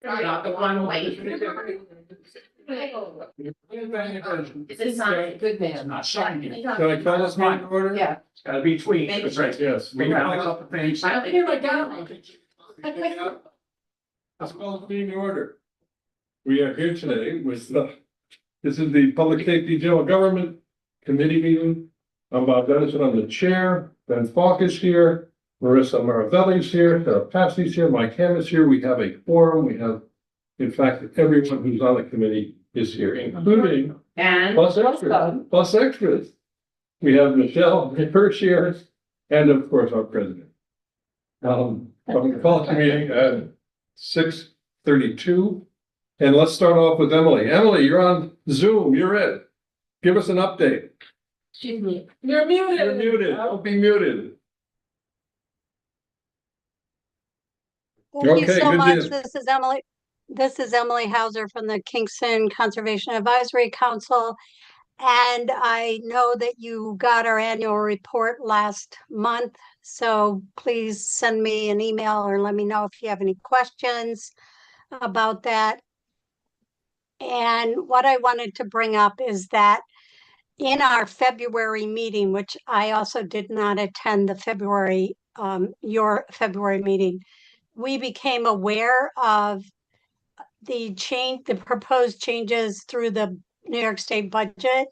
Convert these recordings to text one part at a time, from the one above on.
Not the one way. It's a sign, good man. Not signing it. Can I call this meeting to order? Yeah. It's gotta be tweaked. Maybe. That's right. Yes. We got a couple things. I don't think anybody got Let's call this meeting to order. We are here today with this is the Public Safety General Government Committee meeting. I'm Bob Dennison, I'm the chair. Ben Falk is here. Marissa Maravelli is here. Sarah Patsey's here. Mike Hamm is here. We have a forum. We have, in fact, everyone who's on the committee is here, including And. plus extras. We have Michelle Hirsch here, and of course, our president. I'm going to call the meeting at 6:32. And let's start off with Emily. Emily, you're on Zoom. You're in. Give us an update. Excuse me. You're muted. Don't be muted. Thank you Okay, so good much. deal. This is Emily Hauser from the Kingston Conservation Advisory Council. And I know that you got our annual report last month, so please send me an email or let me know if you have any questions about that. And what I wanted to bring up is that in our February meeting, which I also did not attend the your February meeting, we became aware of the proposed changes through the New York State budget,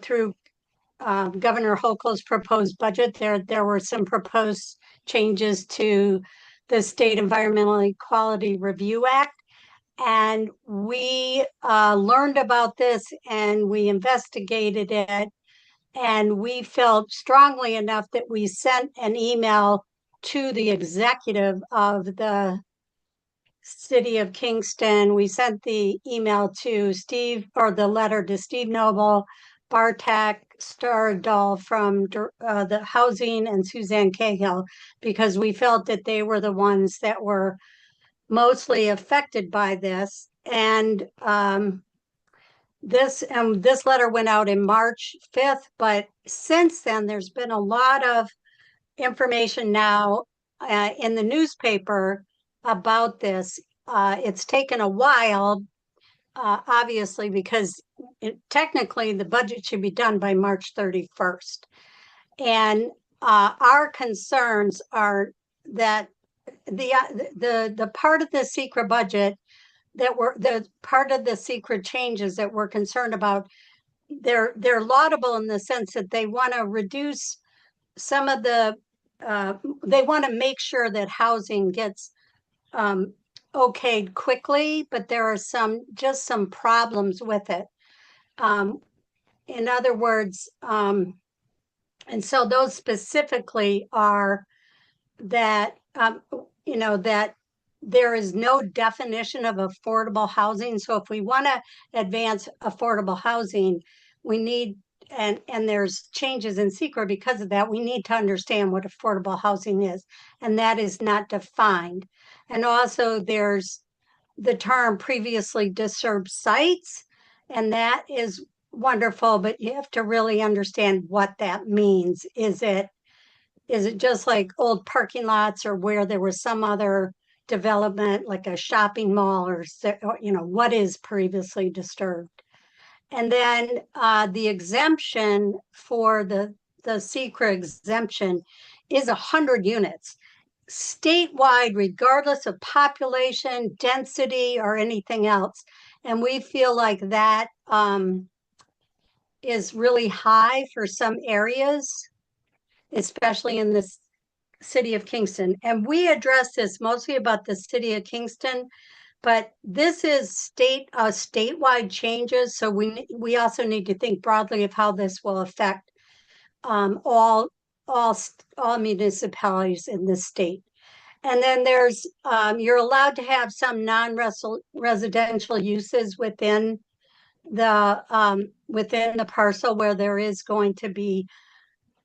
through Governor Hochul's proposed budget. There were some proposed changes to the State Environmental Equality Review Act. And we learned about this and we investigated it. And we felt strongly enough that we sent an email to the executive of the City of Kingston. We sent the email to the letter to Steve Noble, Bartek Stardahl from the housing, and Suzanne Cahill, because we felt that they were the ones that were mostly affected by this. And this letter went out in March 5th, but since then there's been a lot of information now in the newspaper about this. It's taken a while, obviously, because technically the budget should be done by March 31st. And our concerns are that the part of the secret budget the part of the secret changes that we're concerned about, they're laudable in the sense that they want to reduce some of the they want to make sure that housing gets okayed quickly, but there are some problems with it. In other words, and so those specifically are that that there is no definition of affordable housing. So if we want to advance affordable housing, we need, and there's changes in secret because of that, we need to understand what affordable housing is, and that is not defined. And also there's the term previously disturbed sites, and that is wonderful, but you have to really understand what that means. Is it just like old parking lots, or where there was some other development like a shopping mall, or what is previously disturbed? And then the exemption for the secret exemption is 100 units statewide, regardless of population, density, or anything else. And we feel like that is really high for some areas, especially in this City of Kingston. And we address this mostly about the City of Kingston, but this is statewide changes. So we also need to think broadly of how this will affect all municipalities in the state. And then there's you're allowed to have some non-residential uses within the parcel where there is going to be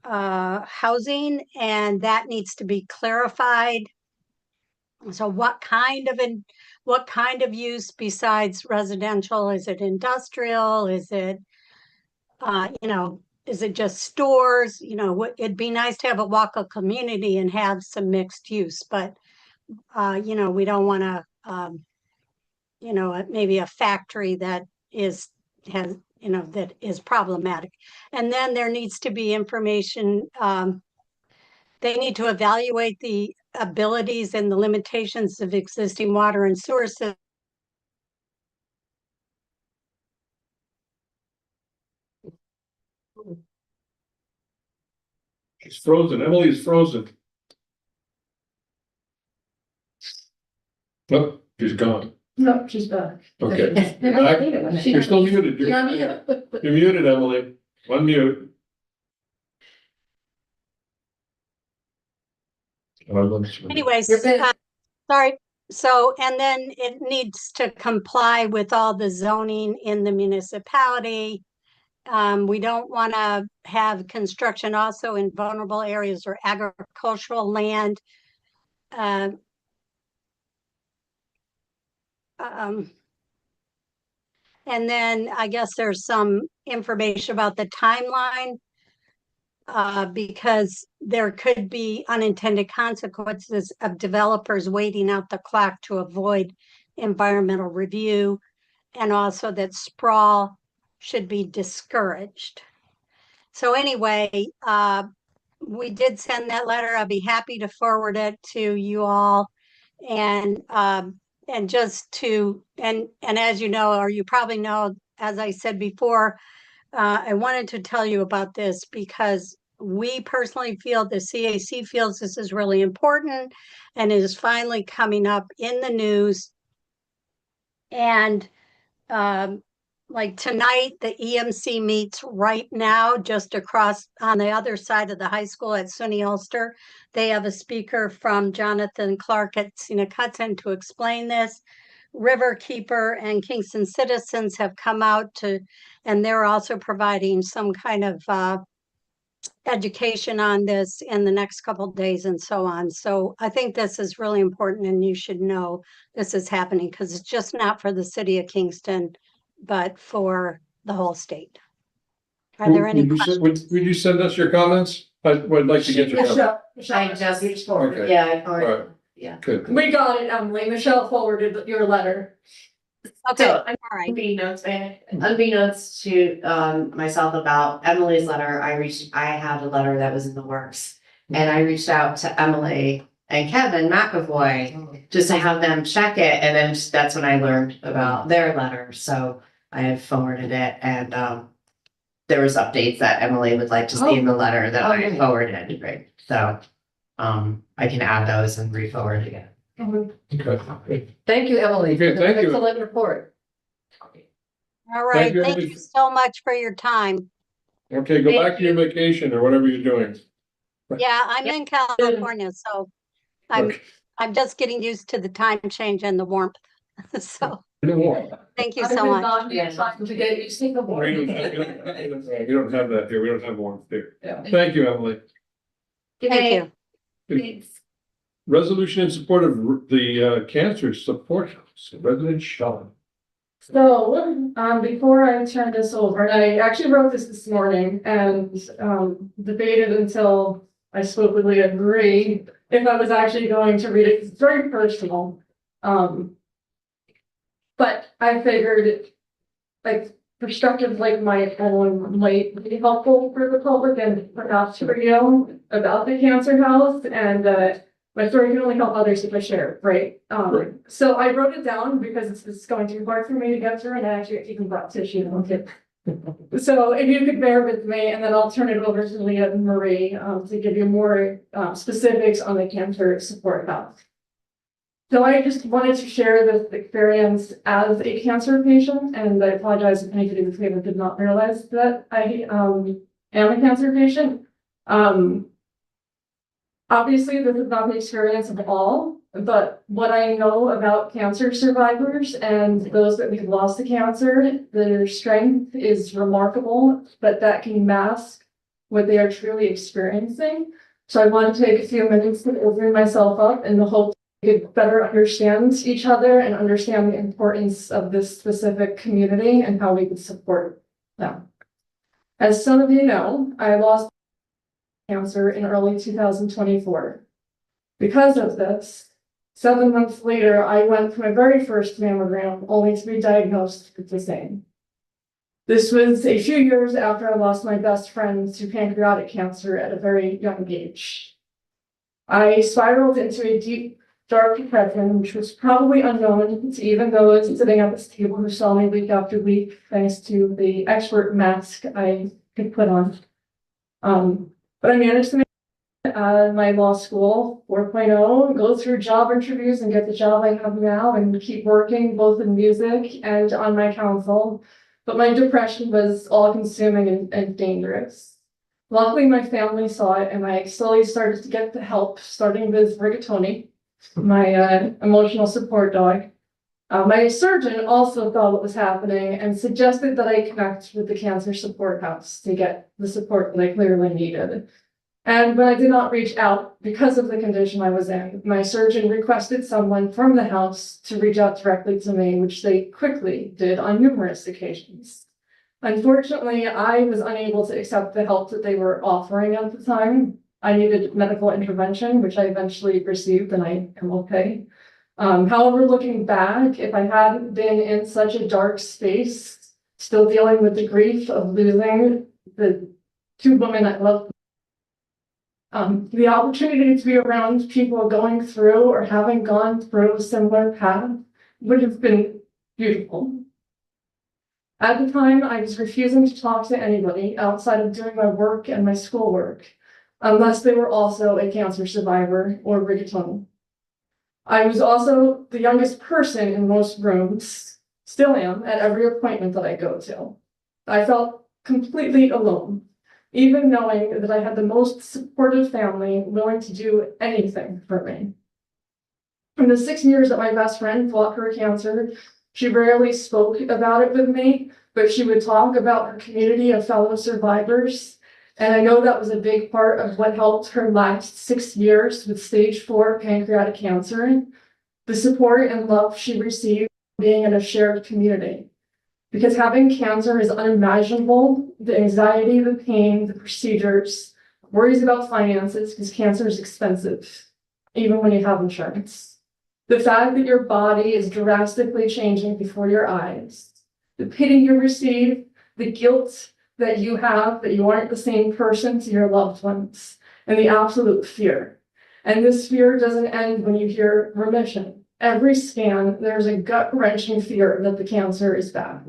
housing, and that needs to be clarified. So what kind of use besides residential? Is it industrial? Is it is it just stores? It'd be nice to have a walk-up community and have some mixed use, but we don't want to maybe a factory that that is problematic. And then there needs to be information, they need to evaluate the abilities and the limitations of existing water and sewer systems. She's frozen. Emily is frozen. Oh, she's gone. No, she's back. Okay. You're back? You're still muted. Yeah, You're muted, Emily. Unmute. Anyways, You're back. sorry. So, and then it needs to comply with all the zoning in the municipality. We don't want to have construction also in vulnerable areas or agricultural land. And then I guess there's some information about the timeline, because there could be unintended consequences of developers waiting out the clock to avoid environmental review, and also that sprawl should be discouraged. So anyway, we did send that letter. I'll be happy to forward it to you all. And just to, and as you know, or you probably know, as I said before, I wanted to tell you about this because we personally feel, the CAC feels this is really important and is finally coming up in the news. And like tonight, the EMC meets right now just across on the other side of the high school at SUNY Ulster. They have a speaker from Jonathan Clark at Hudson to explain this. Riverkeeper and Kingston Citizens have come out and they're also providing some kind of education on this in the next couple of days and so on. So I think this is really important and you should know this is happening because it's just not for the city of Kingston, but for the whole state. Are there any questions? Would you send us your comments? I would like to get your comments. I just, Okay. yeah, I All forwarded. right. Yeah. Good. We got it, Emily. Michelle forwarded your letter. Okay, So, all right. Unbeknownst to myself about Emily's letter, I had a letter that was in the works. And I reached out to Emily and Kevin McAvoy just to have them check it. And then that's when I learned about their letter. So I have forwarded it and there was updates that Emily would like to see in the letter that I forwarded, right? So I can add those and re-forward again. Okay. Thank you, Emily. Okay, for the thank you. Excellent report. All right, Thank you, thank Emily. you so much for your time. Okay, go back to your vacation or whatever you're doing. Yeah, I'm in California, so Okay. I'm just getting used to the time change and the warmth. So thank you I've so been much. gone to get you to see the We board. don't have that here. We don't have warmth here. Yeah. Thank you, Emily. Thank you. Thanks. Resolution in support of the cancer support house, resident Sean. So, before I turn this over, and I actually wrote this morning and, debated until I spoke with Leah Marie if I was actually going to read it, 'cause it's very personal. But I figured, like, perspectives like my own might be helpful for the public and perhaps for you about the cancer house, and, my story can only help others if I share it, right? Right. So I wrote it down because it's going to be hard for me to get through, and I actually even brought tissue. Okay. So if you could bear with me, and then I'll turn it over to Leah and Marie, to give you more, specifics on the cancer support house. So I just wanted to share this experience as a cancer patient, and I apologize if anybody was here that did not realize that I, am a cancer patient. Obviously, this is not the experience of all, but what I know about cancer survivors and those that we've lost to cancer, their strength is remarkable, but that can mask what they are truly experiencing. So I want to take a few minutes to open myself up in the hope we could better understand each other and understand the importance of this specific community and how we could support them. As some of you know, I lost cancer in early 2024. Because of this, 7 months later, I went for my very first mammogram, only to be diagnosed with the same. This was a few years after I lost my best friend to pancreatic cancer at a very young age. I spiraled into a deep, dark depression, which was probably unknown to even those sitting at this table who saw me week after week, thanks to the expert mask I could put on. But I managed to make my law school 4.0, go through job interviews and get the job I have now and keep working both in music and on my council. But my depression was all consuming and dangerous. Luckily, my family saw it and I slowly started to get the help, starting with Rigatoni, my emotional support dog. My surgeon also thought what was happening and suggested that I connect with the Cancer Support House to get the support that I clearly needed. And when I did not reach out because of the condition I was in, my surgeon requested someone from the house to reach out directly to me, which they quickly did on numerous occasions. Unfortunately, I was unable to accept the help that they were offering at the time. I needed medical intervention, which I eventually received, and I am okay. However, looking back, if I hadn't been in such a dark space, still dealing with the grief of losing the two women I loved, the opportunity to be around people going through or having gone through a similar path would have been beautiful. At the time, I was refusing to talk to anybody outside of doing my work and my schoolwork, unless they were also a cancer survivor or rigatoni. I was also the youngest person in most rooms, still am, at every appointment that I go to. I felt completely alone, even knowing that I had the most supportive family willing to do anything for me. In the 6 years that my best friend fought her cancer, she rarely spoke about it with me, but she would talk about her community of fellow survivors. And I know that was a big part of what helped her last 6 years with stage 4 pancreatic cancer. The support and love she received being in a shared community. Because having cancer is unimaginable, the anxiety, the pain, the procedures, worries about finances, because cancer is expensive, even when you have insurance. The fact that your body is drastically changing before your eyes, the pity you receive, the guilt that you have that you aren't the same person to your loved ones, and the absolute fear. And this fear doesn't end when you hear remission. Every scan, there's a gut-wrenching fear that the cancer is back.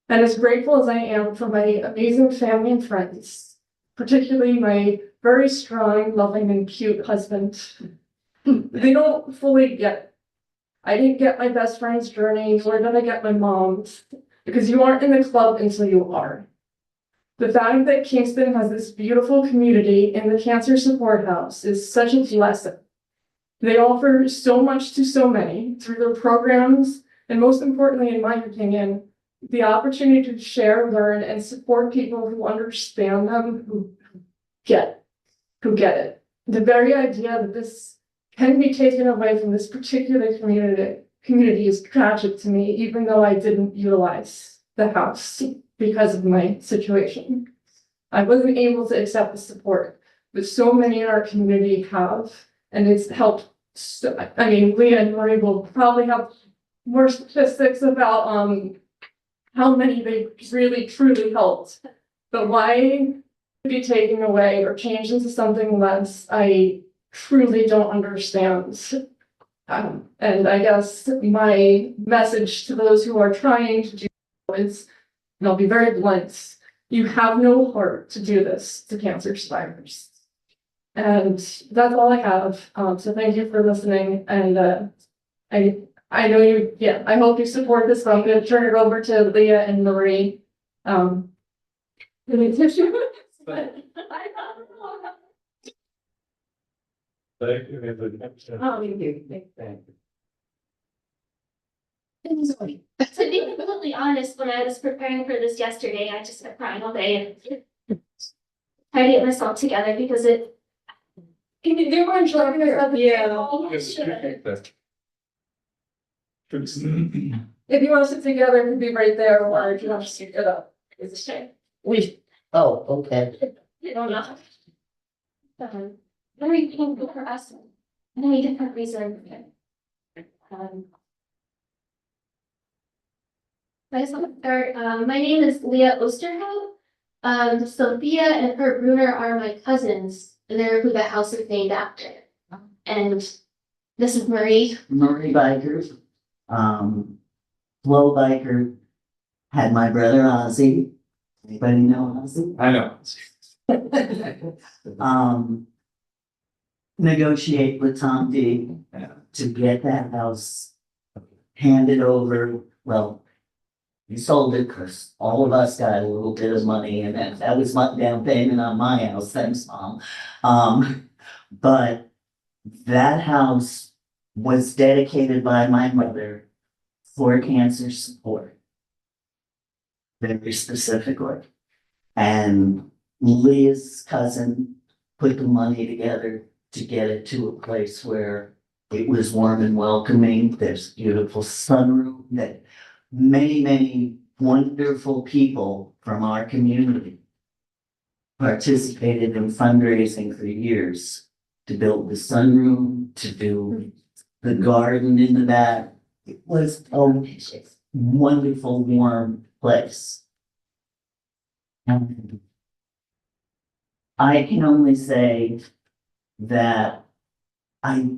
And as grateful as I am for my amazing family and friends, particularly my very strong, loving, and cute husband, they don't fully get it. I didn't get my best friend's journey, nor did I get my mom's, because you aren't in the club until you are. The fact that Kingston has this beautiful community in the Cancer Support House is such a blessing. They offer so much to so many through their programs, and most importantly, in my opinion, the opportunity to share, learn, and support people who understand them, who get it. The very idea that this can be taken away from this particular community is tragic to me, even though I didn't utilize the house because of my situation. I wasn't able to accept the support, but so many in our community have, and it's helped. Leah and Marie will probably have more statistics about how many they really truly helped. But why be taken away or changed into something less, I truly don't understand. And I guess my message to those who are trying to do is, and I'll be very blunt, you have no heart to do this to cancer survivors. And that's all I have. So thank you for listening. And I know you, I hope you support this. So I'm going to turn it over to Leah and Marie. Tissue. Thank you. To be completely honest, when I was preparing for this yesterday, I just kept crying all day and tried to get myself together because it. Can you do one job? Yeah. If you want to sit together, it could be right there, or if you want to sit it up. It's a shame. Okay. I don't know. Very painful for us. Many different reasons. My name is Leah Osterhout. Sophia and Kurt Bruner are my cousins, and they're who the house is named after. And this is Marie. Marie Biker, Flo Biker, had my brother Ozzy. Anybody know Ozzy? I know. Negotiate with Tom D to get that house handed over, well, he sold it because all of us got a little bit of money and that was my down payment on my house, thanks, Mom. But that house was dedicated by my mother for cancer support. Very specifically. And Leah's cousin put the money together to get it to a place where it was warm and welcoming. There's beautiful sunroom that many, many wonderful people from our community participated in fundraising for years to build the sunroom, to do the garden in the back. It was a wonderful, warm place. And I can only say that I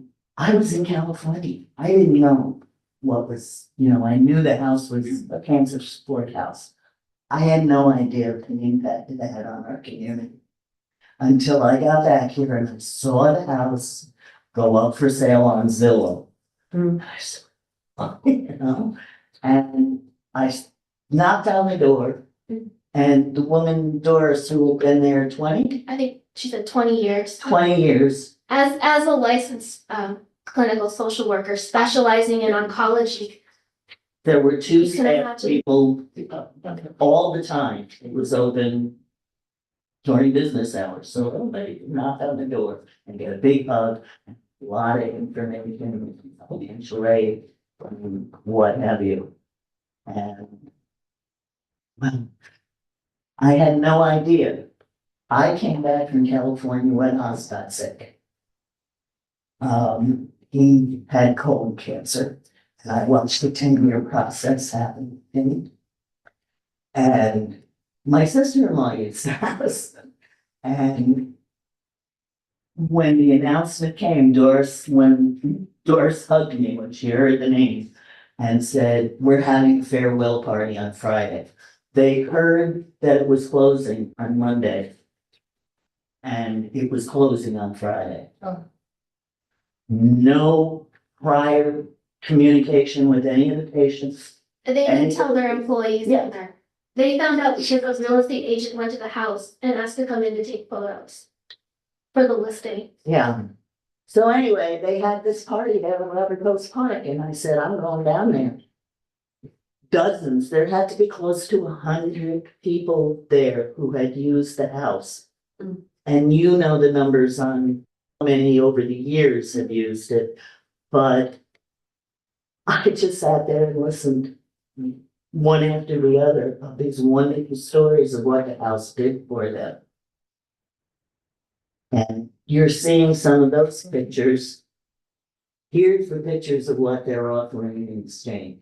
was in California. I didn't know what was, I knew the house was a cancer support house. I had no idea of the impact it had on our community until I got back here and I saw the house go up for sale on Zillow. I said, and I knocked on the door, and the woman Doris, who had been there 20 I think she said 20 years. years, As a licensed clinical social worker specializing in oncology, there were two You can staff imagine. people all the time. It was open during business hours, so everybody could knock on the door and get a big hug, a lot of information, financial aid, what have you. And well, I had no idea. I came back from California when Oz got sick. He had colon cancer, and I watched the 10-year process happen. And my sister-in-law used the house. And when the announcement came, when Doris hugged me when she heard the name and said, "We're having a farewell party on Friday." They heard that it was closing on Monday. And it was closing on Friday. Oh. No prior communication with any of the patients. they didn't And- tell their employees Yeah. either. They found out because a real estate agent went to the house and asked to come in to take photos for the listing. Yeah. So anyway, they had this party down at Robert Coast Park, and I said, I'm going down there. Dozens, there had to be close to 100 people there who had used the house. And you know the numbers on how many over the years have used it, but I just sat there and listened one after the other of these wonderful stories of what the house did for them. And you're seeing some of those pictures. Here's the pictures of what they're offering in exchange.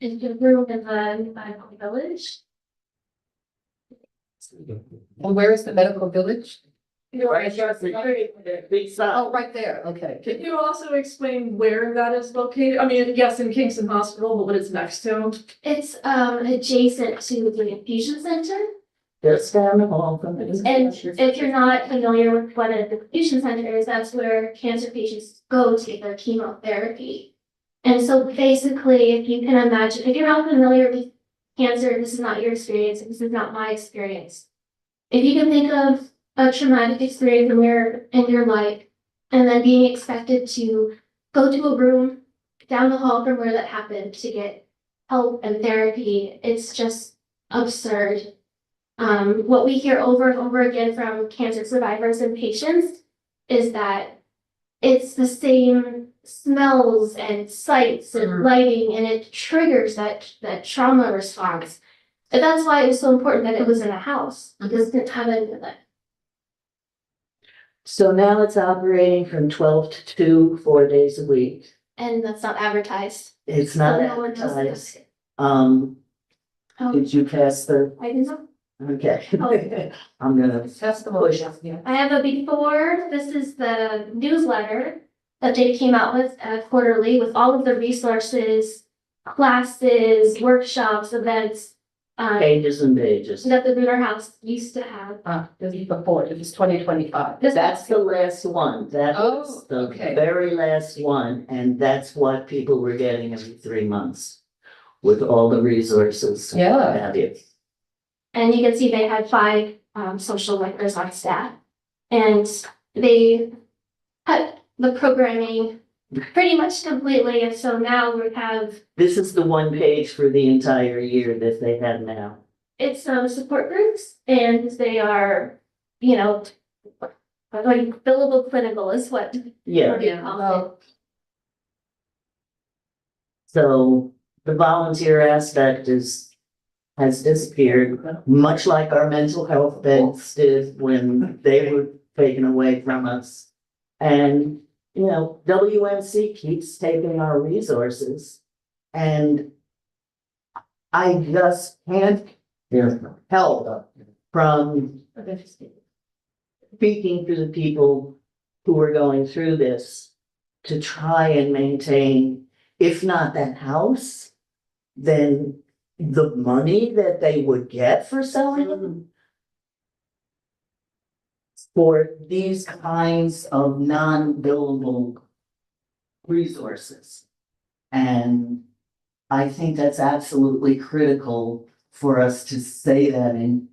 In the room in the medical village. And where is the medical village? Right across the street, big sign. Oh, right there, okay. Can you also explain where that is located? I mean, yes, in Kingston Hospital, but what it's next to? It's adjacent to the infusion center. Just down the hall from it. And if you're not familiar with what an infusion center is, that's where cancer patients go to get their chemotherapy. And so basically, if you can imagine, if you're not familiar with cancer, this is not your experience, this is not my experience. If you can think of a traumatic experience in your life, and then being expected to go to a room down the hall from where that happened to get help and therapy, it's just absurd. What we hear over and over again from cancer survivors and patients is that it's the same smells and sights and lighting, and it triggers that trauma response. And that's why it was so important that it was in a house, because it didn't have any of that. So now it's operating from 12 to 2, 4 days a week. and that's not advertised. It's So not no one knows about advertised. it. Um, Oh, did you pass the, I didn't know. okay. Oh. I'm gonna Testimony. push. Yeah. I have a before, this is the newsletter that they came out with quarterly with all of the resources, classes, workshops, events, Pages and pages. that the Lunar House used to have. This is before, it was 2025. That's the last one. That Oh, was the okay. very last one, and that's what people were getting every 3 months. With all the resources. Yeah. Have you. And you can see they had 5 social workers on staff. And they cut the programming pretty much completely, and so now we have, This is the one page for the entire year that they have now. it's support groups, and they are, you know, like billable clinical is what Yeah, they call it. so the volunteer aspect has disappeared, much like our mental health beds did when they were taken away from us. And, you know, WMC keeps taking our resources, and I just can't help from speaking to the people who are going through this to try and maintain, if not that house, then the money that they would get for selling them for these kinds of non-billable resources. And I think that's absolutely critical for us to say that in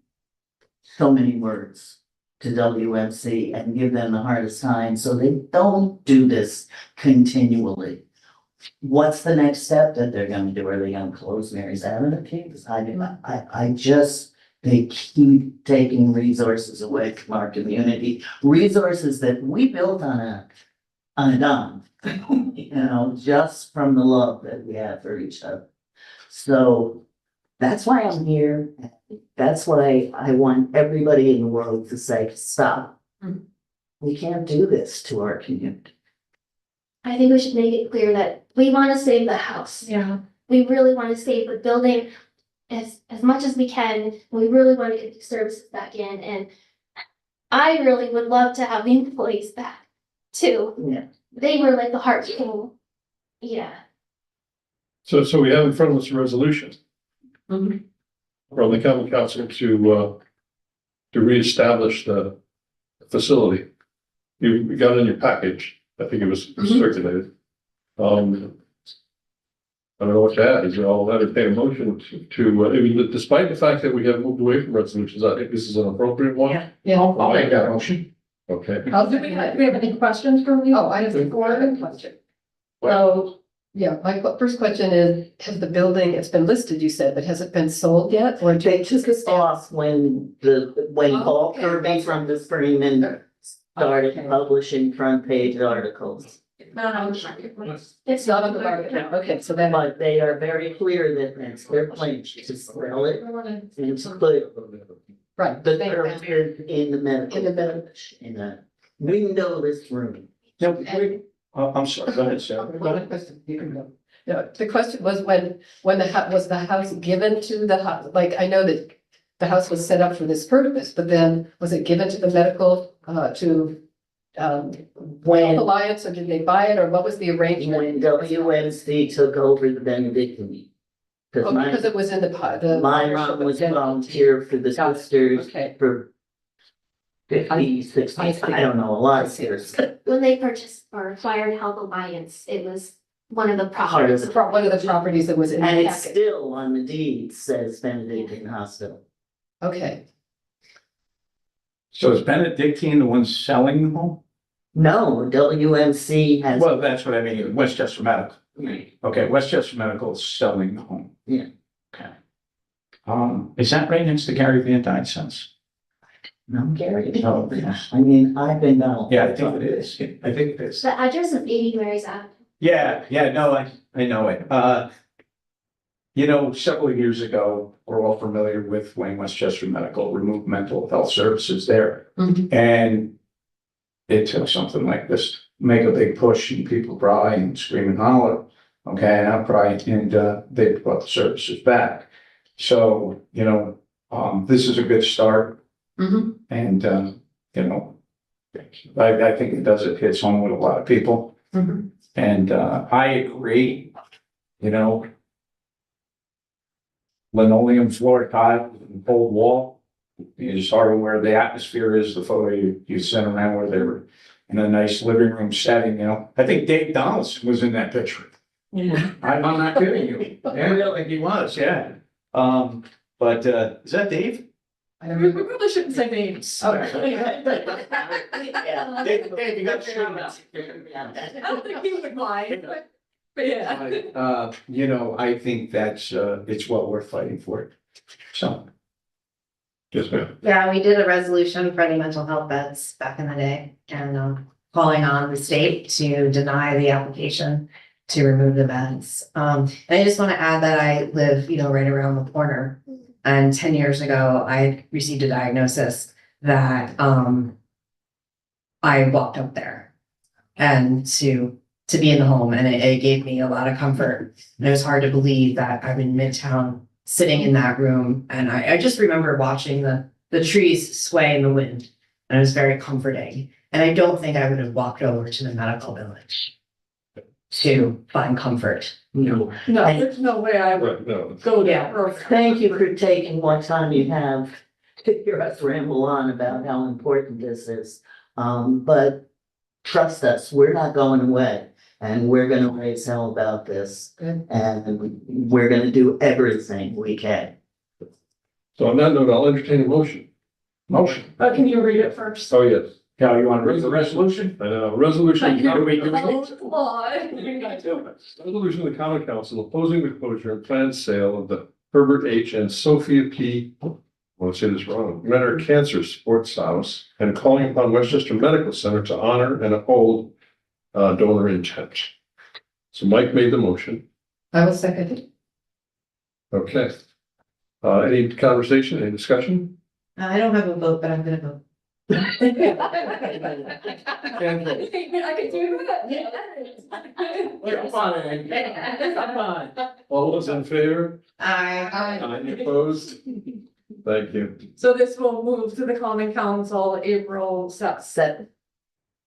so many words to WMC and give them the hardest time so they don't do this continually. What's the next step that they're gonna do? Are they gonna close Mary's Avenue campus? I just, they keep taking resources away from our community, resources that we built on a dime, you know, just from the love that we have for each other. So that's why I'm here. That's why I want everybody in the world to say, stop. We can't do this to our community. I think we should make it clear that we want to save the house. Yeah. We really want to save the building as much as we can. We really want to get the services back in, and I really would love to have the employees back too. Yeah. They were like the heartbeat. Yeah. So we have in front of us a resolution Mhm. from the common council to reestablish the facility. You got it in your package. I think it was circulated. I don't know what to add. I'll entertain a motion to, I mean, despite the fact that we have moved away from resolutions, I think this is an appropriate one. Yeah. I'll make that motion. Okay. Do we have any questions from you? Oh, I have a question. So, yeah, my first question is, has the building, it's been listed, you said, but has it been sold yet? Or They took us off when Oh, Paul okay. Kirby from the Freeman started Okay. publishing front page articles. It's It's not on the market now. Okay, so then, But they are very clear that that's their plan, to sell it and to put right, the they- furniture in the medical. In the middle. In a windowless room. No, wait, I'm sorry, go ahead, Sarah. Go ahead. You can go. No, the question was when was the house given to the house? Like, I know that the house was set up for this purpose, but then was it given to the medical, to Health When, Alliance, or did they buy it, or what was the arrangement? when WMC took over the Benedictine. Oh, Cause because it was in the my mom was volunteer for the Got it. sisters Okay. for 50, 60, I don't know, a lot of years. when they purchased or acquired Health Alliance, it was one of the Part of properties. the One of the properties that was in the And it's packet. still on the deed says Benedictine Hospital. Okay, So is Benedictine the one selling the home? No, WMC has. Well, that's what I mean, Westchester Medical. Okay, Westchester Medical is selling the home. Yeah. Okay. Is that right next to Gary Van Dyne's house? No, Gary. Oh, yeah. I mean, I've been down. Yeah, I think it is. I think it is. The address is 80 Mary's Ave. Yeah, no, I know it. You know, several years ago, we're all familiar with when Westchester Medical removed mental health services there. Mhm. And it took something like this make a big push and people cry and scream and holler. Okay, and I cry and, they brought the services back. So, this is a good start Mhm. and, I think it hits home with a lot of people. Mhm. And, I agree, linoleum floor tile and cold wall. You just sort of where the atmosphere is, the photo you sent around where they were in a nice living room setting, I think Dave Donaldson was in that picture. I'm not kidding you. Yeah, I think he was, yeah. But, is that Dave? I don't We know. really shouldn't say names. Yeah. Dave, you got to show I don't think he would mind, but yeah. I think it's what we're fighting for. So. Yes, ma'am. Yeah, we did a resolution for any mental health beds back in the day and calling on the state to deny the application to remove the beds. And I just want to add that I live, right around the corner. And 10 years ago, I received a diagnosis that I walked up there and to be in the home, and it gave me a lot of comfort. And it was hard to believe that I'm in Midtown sitting in that room. And I just remember watching the trees sway in the wind. And it was very comforting. And I don't think I would have walked over to the medical village to find comfort. No. No, there's no way I would Right, no. go Yeah. there. Thank you for taking what time you have to hear us ramble on about how important this is. But trust us, we're not going away and we're gonna raise hell about this. Good. And we're gonna do everything we can. So on that note, I'll entertain a motion. Motion. Can you read it first? Oh, yes. Cal, you want to read the resolution? Resolution. Thank you. Resolution of the Common Council opposing the closure and planned sale of the Herbert H. and Sophia P. I want to say this wrong, Menor Cancer Sports House, and calling upon Westchester Medical Center to honor and uphold donor intent. So Mike made the motion. I will second it. Okay. Any conversation, any discussion? I don't have a vote, but I'm gonna vote. I could do that. All those in favor? I Any opposed? Thank you. So this will move to the common council April 7th. Set.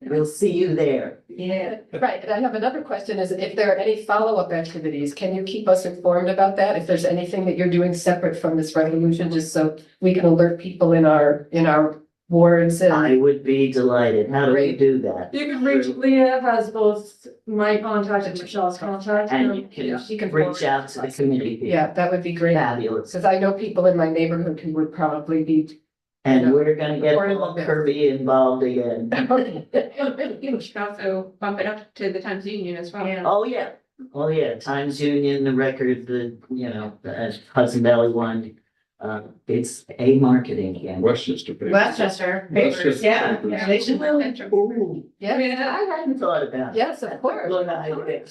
We'll see you there. Yeah. Right, and I have another question is if there are any follow-up activities, can you keep us informed about that? If there's anything that you're doing separate from this resolution, just so we can alert people in our wards and. I would be delighted. How do we do that? You can reach, Leah has both my contact and Michelle's contact. And you can You can reach out to the community. Yeah, that would be great, Fabulous. because I know people in my neighborhood who would probably be. And we're gonna get Part of Paul this. Kirby involved again. You should also bump it up to the Times Union as well. Oh, yeah. Oh, yeah. Times Union, the record, the Hudson Valley one. It's a marketing again. Westchester. paper. Westchester papers, yeah. Westchester. They should know. Ooh, Yeah, I hadn't thought about it. yes, of course. Good idea.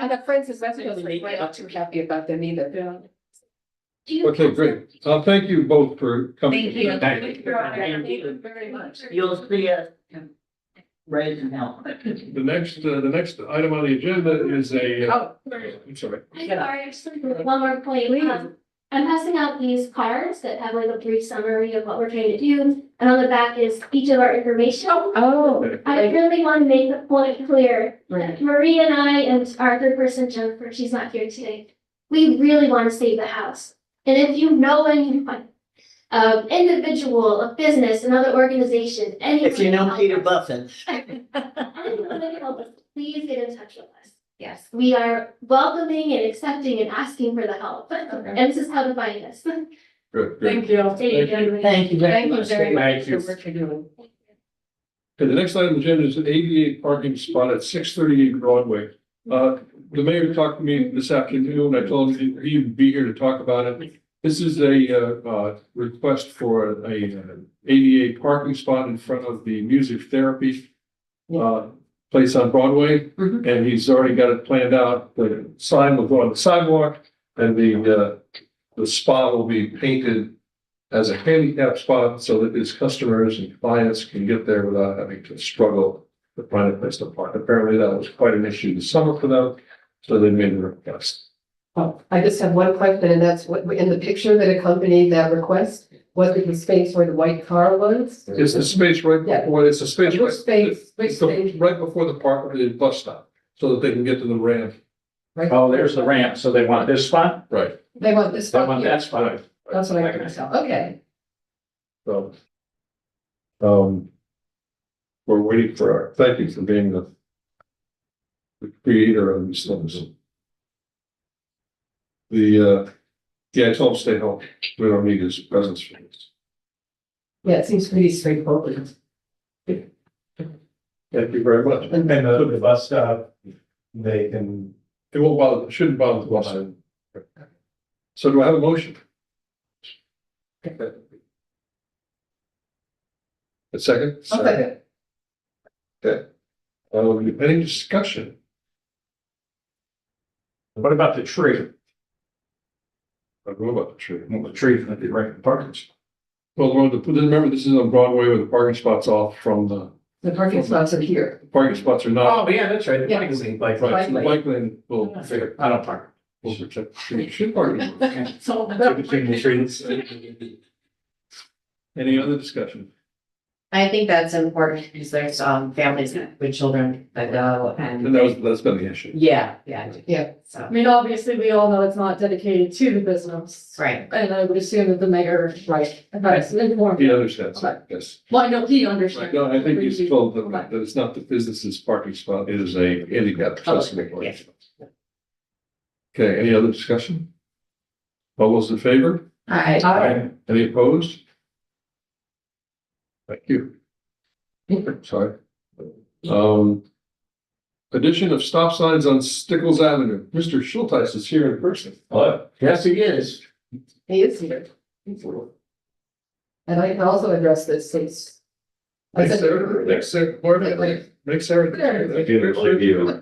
I have friends in Westfield, who are not too happy about them either. Okay, great. Thank you both for coming. Thank you. Thank you. Thank you very much. You'll see us. Raise and help. The next item on the agenda is a, Oh, I'm sorry. I'm sorry, actually, one more point. I'm passing out these cards that have like a brief summary of what we're trying to do. And on the back is each of our information. oh, I really want to make the point clear that Right. Marie and I and our third person, Jennifer, she's not here today. We really want to save the house. And if you know anyone, individual, a business, another organization, anyone. If you know can Peter help us. Buffett. Anyone that can help us, please get in touch with us. Yes, we are welcoming and accepting and asking for the help. And this is how to find us. Good, good. Thank you. Thank you. Thank you very thank you much. very much Thank for you. the work you're doing. Okay, the next item on the agenda is an ADA parking spot at 638 Broadway. The mayor talked to me this afternoon. I told him he'd be here to talk about it. This is a request for a ADA parking spot in front of the music therapy place on Broadway. Mhm. And he's already got it planned out. The sign will go on the sidewalk and the spot will be painted as a handicap spot so that his customers and clients can get there without having to struggle to find a place to park. Apparently that was quite an issue this summer for them, so they made a request. Oh, I just have one question, and that's what, in the picture that accompanied that request, was it the space where the white car was? It's the space right Yeah. before, it's a space Which space? Which it's the- space? right before the park, the bus stop, so that they can get to the ramp. Oh, there's the ramp, so they want this spot? Right. They want this They spot want here. that spot. That's what I can tell. Okay. So. We're waiting for our, thank you for being the creator of these things. Yeah, I told him stay home. We don't need his presence for this. Yeah, it seems pretty straightforward. Thank you very much. And the bus stop, they can. It won't bother, shouldn't bother the bus. So do I have a motion? A second? Okay. Okay. Any discussion? What about the tree? I don't know about the tree. Well, the tree might be right in the parking spot. Well, remember, this is on Broadway where the parking spots off from the parking spots are here. parking spots are not. Oh, yeah, that's right. The Yeah. bike lane, like, Right, so the bike bike lane will figure, I don't park. will protect. You should park. So Between the trees. Any other discussion? I think that's important because there's, families with children that go And and, that's been the issue. yeah, Yeah. so, I mean, obviously, we all know it's not dedicated to the business. right. And I would assume that the mayor, Right. has informed. He understands, yes. Well, I know he Right, understands. no, I think he's told them that it's not the business's parking spot, it is a handicap accessible parking spot. Okay, any other discussion? All those in favor? Aye. Any opposed? Thank you. Sorry. Addition of stop signs on Stickles Avenue. Mr. Schulteis is here in person. Hello? Yes, he is. He is here. And I can also address this since. I Thanks, said- Sarah. Thanks, Sarah. Marty. Thanks, Sarah. There. Beautiful view.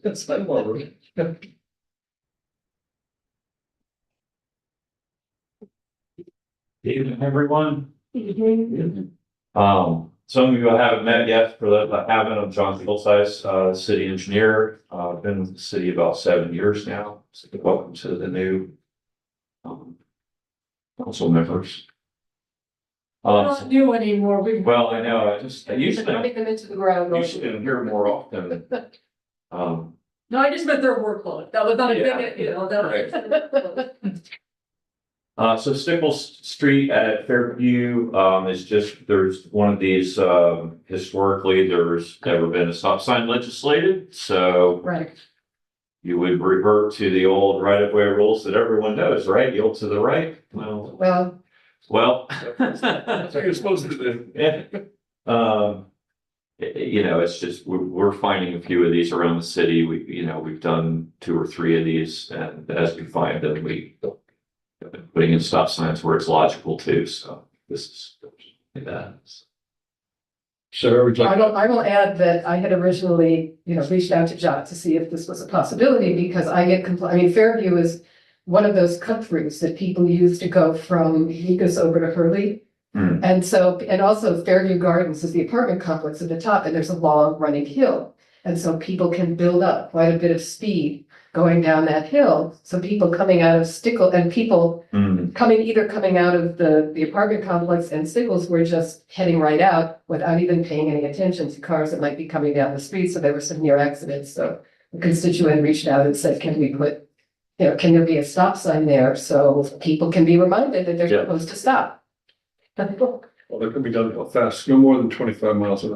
That's not more. Evening, everyone. Some of you I haven't met yet. For those I haven't, I'm John Fullsize, city engineer. Been with the city about 7 years now. So welcome to the new council members. We're not new anymore. We. Well, I know, I used to, Running them into the ground. hear more often. No, I just meant their workload. That was not a Yeah. big, you know, that was. So Stickles Street at Fairview, is just, there's one of these, historically, there's never been a stop sign legislated, so Right. you would revert to the old right-of-way rules that everyone knows, right? Yield to the right. Well, That's what you're supposed to do. yeah. You know, it's just, we're finding a few of these around the city. We've done 2 or 3 of these, and as we find them, we have been putting in stop signs where it's logical too, so this is that. Sarah, would you like? I will add that I had originally, reached out to John to see if this was a possibility because I get Fairview is one of those cut throughs that people use to go from Hickox over to Hurley. Hmm. And also Fairview Gardens is the apartment complex at the top and there's a long running hill. And so people can build up quite a bit of speed going down that hill. So people coming out of Stickles and people coming out of the apartment complex and Stickles were just heading right out without even paying any attention to cars that might be coming down the street. So there were some near accidents. So the constituent reached out and said, can there be a stop sign there so people can be reminded that they're Yeah. supposed to stop? Well, that can be done real fast, no more than 25 miles an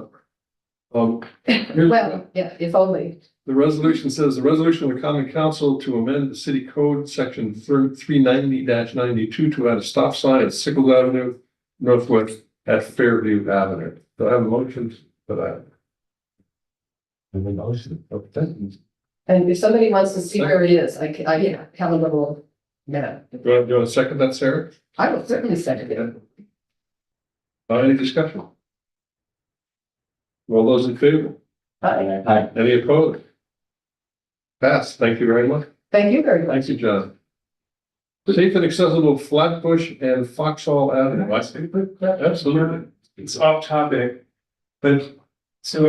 hour. Here's- Well, yeah, if only. The resolution says, the resolution of the common council to amend the city code, section 390-92 to add a stop sign at Sickles Avenue Northwest at Fairview Avenue. Do I have a motion for that? Okay. And if somebody wants to see where it is, I have a little map. Do you want to second that, Sarah? I will certainly second it. Any discussion? All those in favor? Aye. Any opposed? Pass. Thank you very much. Thank you very much. Thank you, John. Safe and accessible Flatbush and Foxhall Avenue. I think Absolutely. It's off topic, but So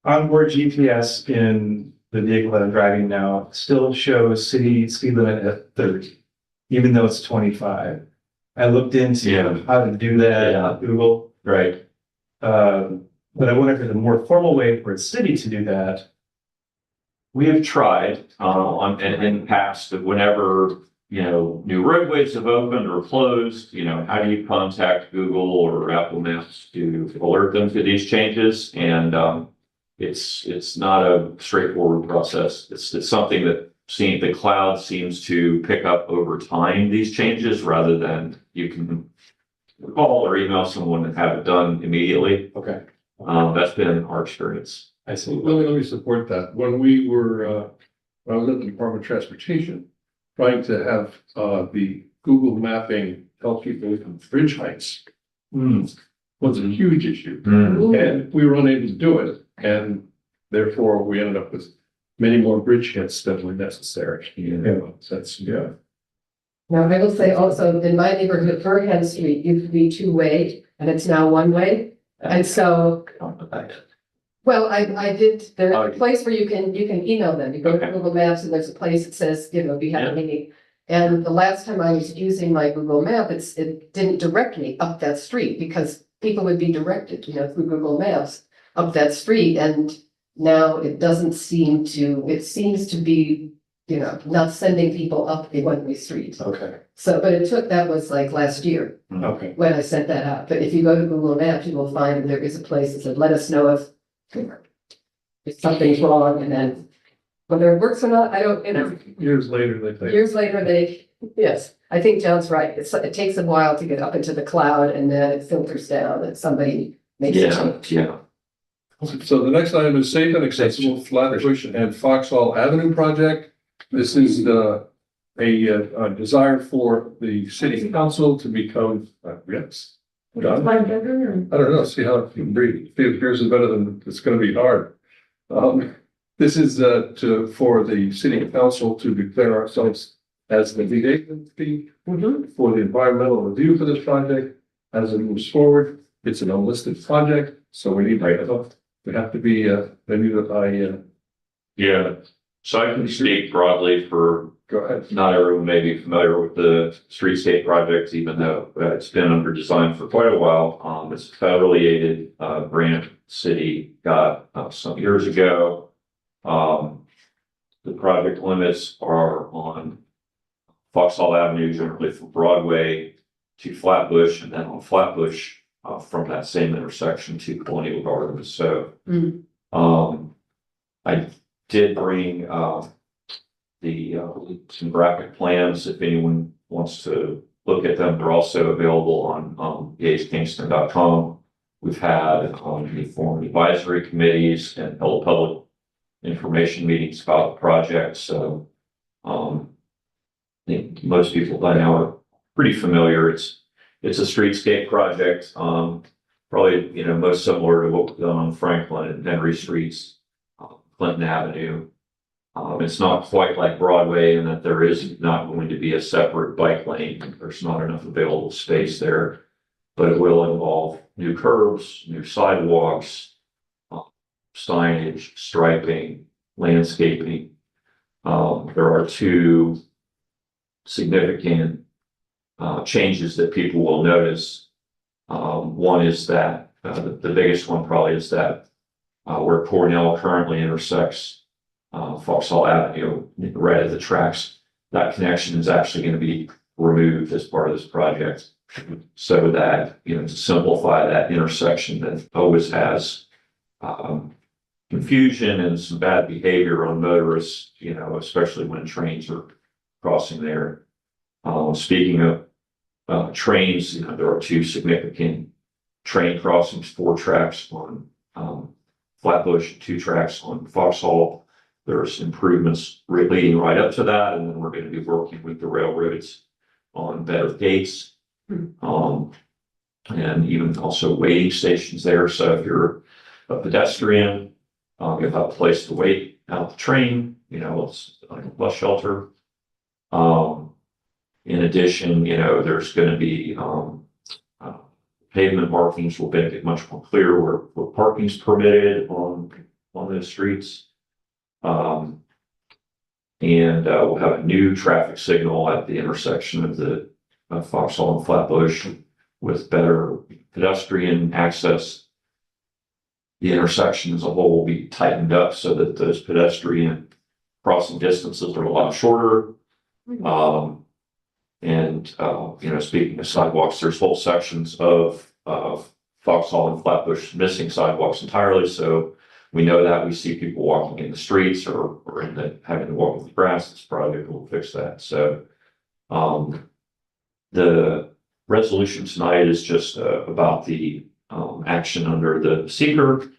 onboard GPS in the vehicle that I'm driving now still shows city speed limit at 30, even though it's 25. I looked into Yeah. how to do that Yeah. on Google. Right. But I wonder if there's a more formal way for a city to do that. We have tried, in the past, that whenever, new roadways have opened or closed, how do you contact Google or Apple Maps to alert them to these changes? And, it's not a straightforward process. It's something that the cloud seems to pick up over time, these changes, rather than you can call or email someone and have it done immediately. Okay. That's been our experience. I see. Let me support that. When I was at the Department of Transportation, trying to have, the Google mapping help people with bridge heights was a huge issue. And we were unable to do it. And therefore, we ended up with many more bridge hits than were necessary. Yeah. Now, I will say also, in my neighborhood, Burhan Street used to be two-way, and it's now one-way. And so, well, I did, there's a place where you can email them. You go to Okay. Google Maps and there's a place that says, we have a meeting. And the last time I was using my Google Map, it didn't direct me up that street because people would be directed, through Google Maps up that street. And now it doesn't seem to, it seems to be, not sending people up a one-way street. Okay. So, but that was like last year Okay. when I sent that out. But if you go to Google Maps, you will find there is a place that said, let us know if something's wrong, and then whether it works or not, I don't, Years later, they think. years later, yes, I think John's right. It takes a while to get up into the cloud and then it filters down and somebody makes a change. Yeah. So the next item is safe and accessible Flatbush and Foxhall Avenue project. This is a desire for the city council to become, yes. John? I don't know, see how it can breathe. If yours is better than, it's gonna be hard. This is for the city council to declare ourselves as the lead agency for the environmental review for this project. As it moves forward, it's an unlisted project, so we need, we have to be, they need to, Yeah. So I can speak broadly for, go ahead. not everyone may be familiar with the streetscape project, even though it's been under design for quite a while. It's a federally aided grant city got some years ago. The project limits are on Foxhall Avenue, generally from Broadway to Flatbush, and then on Flatbush from that same intersection to Colonial Gardens. So I did bring some graphic plans if anyone wants to look at them. They're also available on gagekingston.com. We've had the formed advisory committees and held public information meetings about the project. So I think most people by now are pretty familiar. It's a streetscape project. Probably, most similar to what we've done on Franklin and Henry Streets, Clinton Avenue. It's not quite like Broadway in that there is not going to be a separate bike lane. There's not enough available space there, but it will involve new curbs, new sidewalks, signage, striping, landscaping. There are two significant changes that people will notice. One is that the biggest one probably is that where Cornell currently intersects Foxhall Avenue, right at the tracks, that connection is actually going to be removed as part of this project. So that, to simplify that intersection that always has confusion and some bad behavior on motorists, especially when trains are crossing there. Speaking of trains, there are two significant train crossings, 4 tracks on Flatbush, 2 tracks on Foxhall. There's improvements leading right up to that, and then we're going to be working with the railroads on better gates, and even also waiting stations there. So if you're a pedestrian, you'll have a place to wait out the train. It's like a bus shelter. In addition, there's going to be pavement markings will make it much more clear where parking's permitted on those streets. And we'll have a new traffic signal at the intersection of the Foxhall and Flatbush with better pedestrian access. The intersection as a whole will be tightened up so that those pedestrian crossing distances are a lot shorter. Speaking of sidewalks, there's whole sections of Foxhall and Flatbush missing sidewalks entirely. So we know that we see people walking in the streets or having to walk in the grass. This project will fix that. So, the resolution tonight is just about the action under the seeker.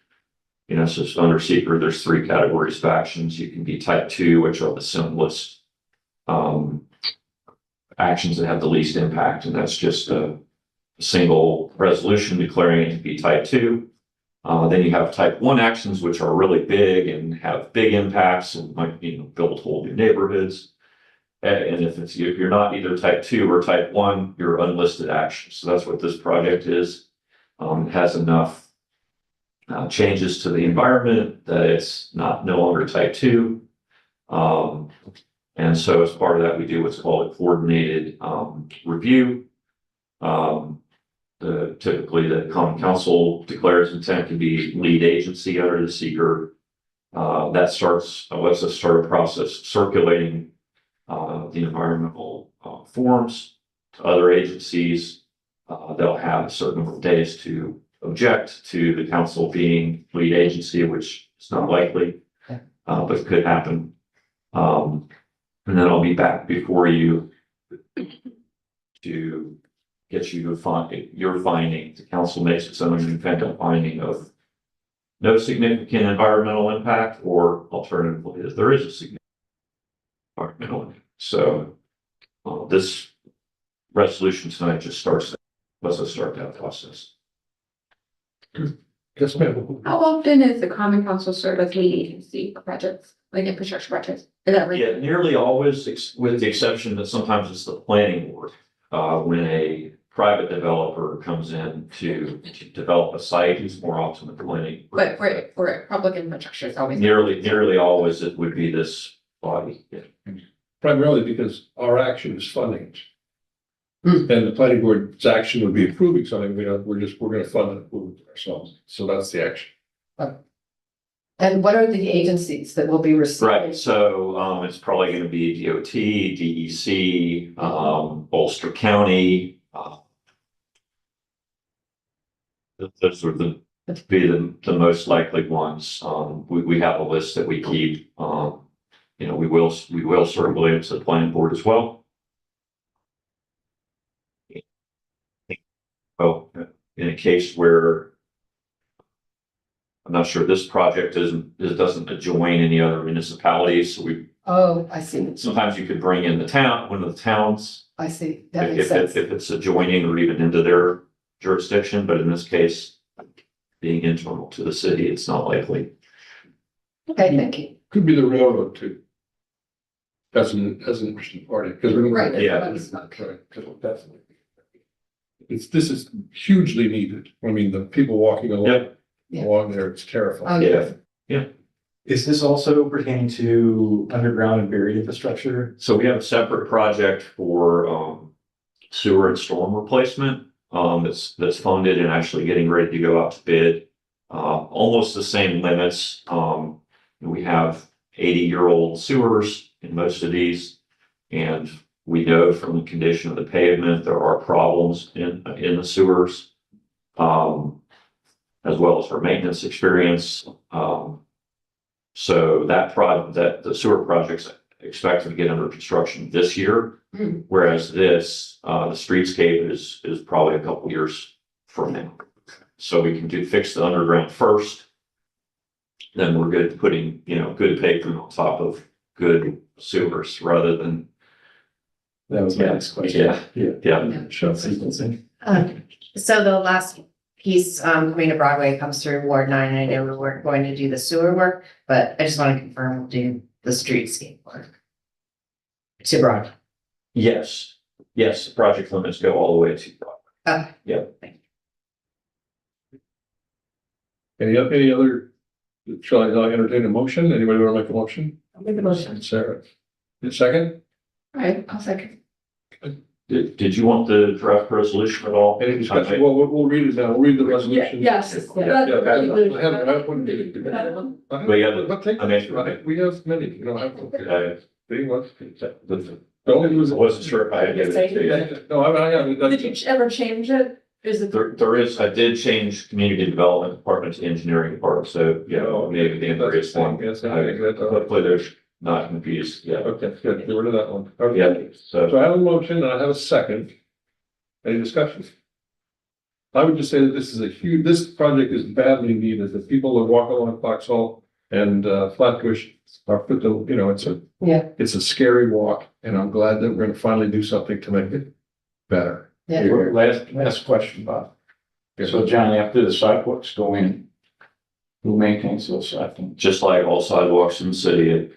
So under seeker, there's 3 categories of actions. You can be type 2, which are the simplest actions that have the least impact, and that's just a single resolution declaring it to be type 2. Then you have type 1 actions, which are really big and have big impacts and might build whole new neighborhoods. And if you're not either type 2 or type 1, you're unlisted actions. So that's what this project is. It has enough changes to the environment that it's no longer type 2. And so as part of that, we do what's called a coordinated review. Typically the Common Council declares intent to be lead agency under the seeker. That lets us start a process circulating the environmental forms to other agencies. They'll have a certain number of days to object to the council being lead agency, which is not likely, but could happen. And then I'll be back before you to get you to find your finding. The council makes its own independent finding of no significant environmental impact, or alternatively, if there is a significant environmental impact. So this resolution tonight just lets us start that process. Yes, ma'am. How often is the Common Council serve as lead agency for projects, like infrastructure projects? Is that right? Yeah, nearly always, with the exception that sometimes it's the planning board. When a private developer comes in to develop a site, it's more often the planning. But for public infrastructure, it's always. Nearly always it would be this body. Yeah. Primarily because our action is funding it. And the planning board's action would be approving something. We're gonna fund and approve it ourselves. So that's the action. And what are the agencies that will be receiving? Right, so it's probably gonna be DOT, DEC, Ulster County. Those are the most likely ones. We have a list that we keep. We will circulate it to the planning board as well. Well, in a case where I'm not sure this project doesn't adjoin any other municipalities, so Oh, I see. sometimes you could bring in one of the towns. I see. That makes If sense. it's adjoining or even into their jurisdiction, but in this case, being internal to the city, it's not likely. Okay, thank you. Could be the railroad too. As an interesting party, because we're. Right. Yeah. Right, definitely. This is hugely needed. I mean, the people walking along there, it's Oh, terrifying. Yeah. Is this also pertaining to underground and buried infrastructure? So we have a separate project for sewer and storm replacement that's funded and actually getting ready to go out to bid. Almost the same limits. We have 80-year-old sewers in most of these, and we know from the condition of the pavement there are problems in the sewers, as well as our maintenance experience. So the sewer project's expected to get under construction this year, whereas the streetscape is probably a couple years from now. So we can fix the underground first. Then we're good at putting, good pavement on top of good sewers rather than. That was my next question. Yeah. Show sequencing. So the last piece, coming to Broadway comes through Ward 9. I know we weren't going to do the sewer work, but I just want to confirm we'll do the streetscape work. To Broadway. Yes, the project limits go all the way to Broadway. Okay. Yeah. Any other, shall I entertain a motion? Anybody want to make a motion? I'll make the motion. Sarah, a second? All right, I'll second. Did you want the draft resolution at all? Any discussion? Well, we'll read it now. We'll read the resolution. Yes. Yeah, I have one. But yeah, But take, I mean- right, we have many, you know, I have. Okay. Big ones. I Don't lose it. wasn't sure if I had given it to you. Yeah, no, I haven't done. Did you ever change it? Is it? There is, I did change community development department to engineering department, so, you know, maybe the various one. Yes, I think that, Hopefully there's not confused, yeah. okay, good, get rid of that one. Yeah, Okay, so, so I have a motion and I have a second. Any discussion? I would just say that this is this project is badly needed, that people that walk along Foxhole and Flatbush are, you know, Yeah. it's a scary walk, and I'm glad that we're gonna finally do something to make it better. Yeah. Last question, Bob. So John, after the sidewalks go in, who maintains those sidewalks? just like all sidewalks in the city,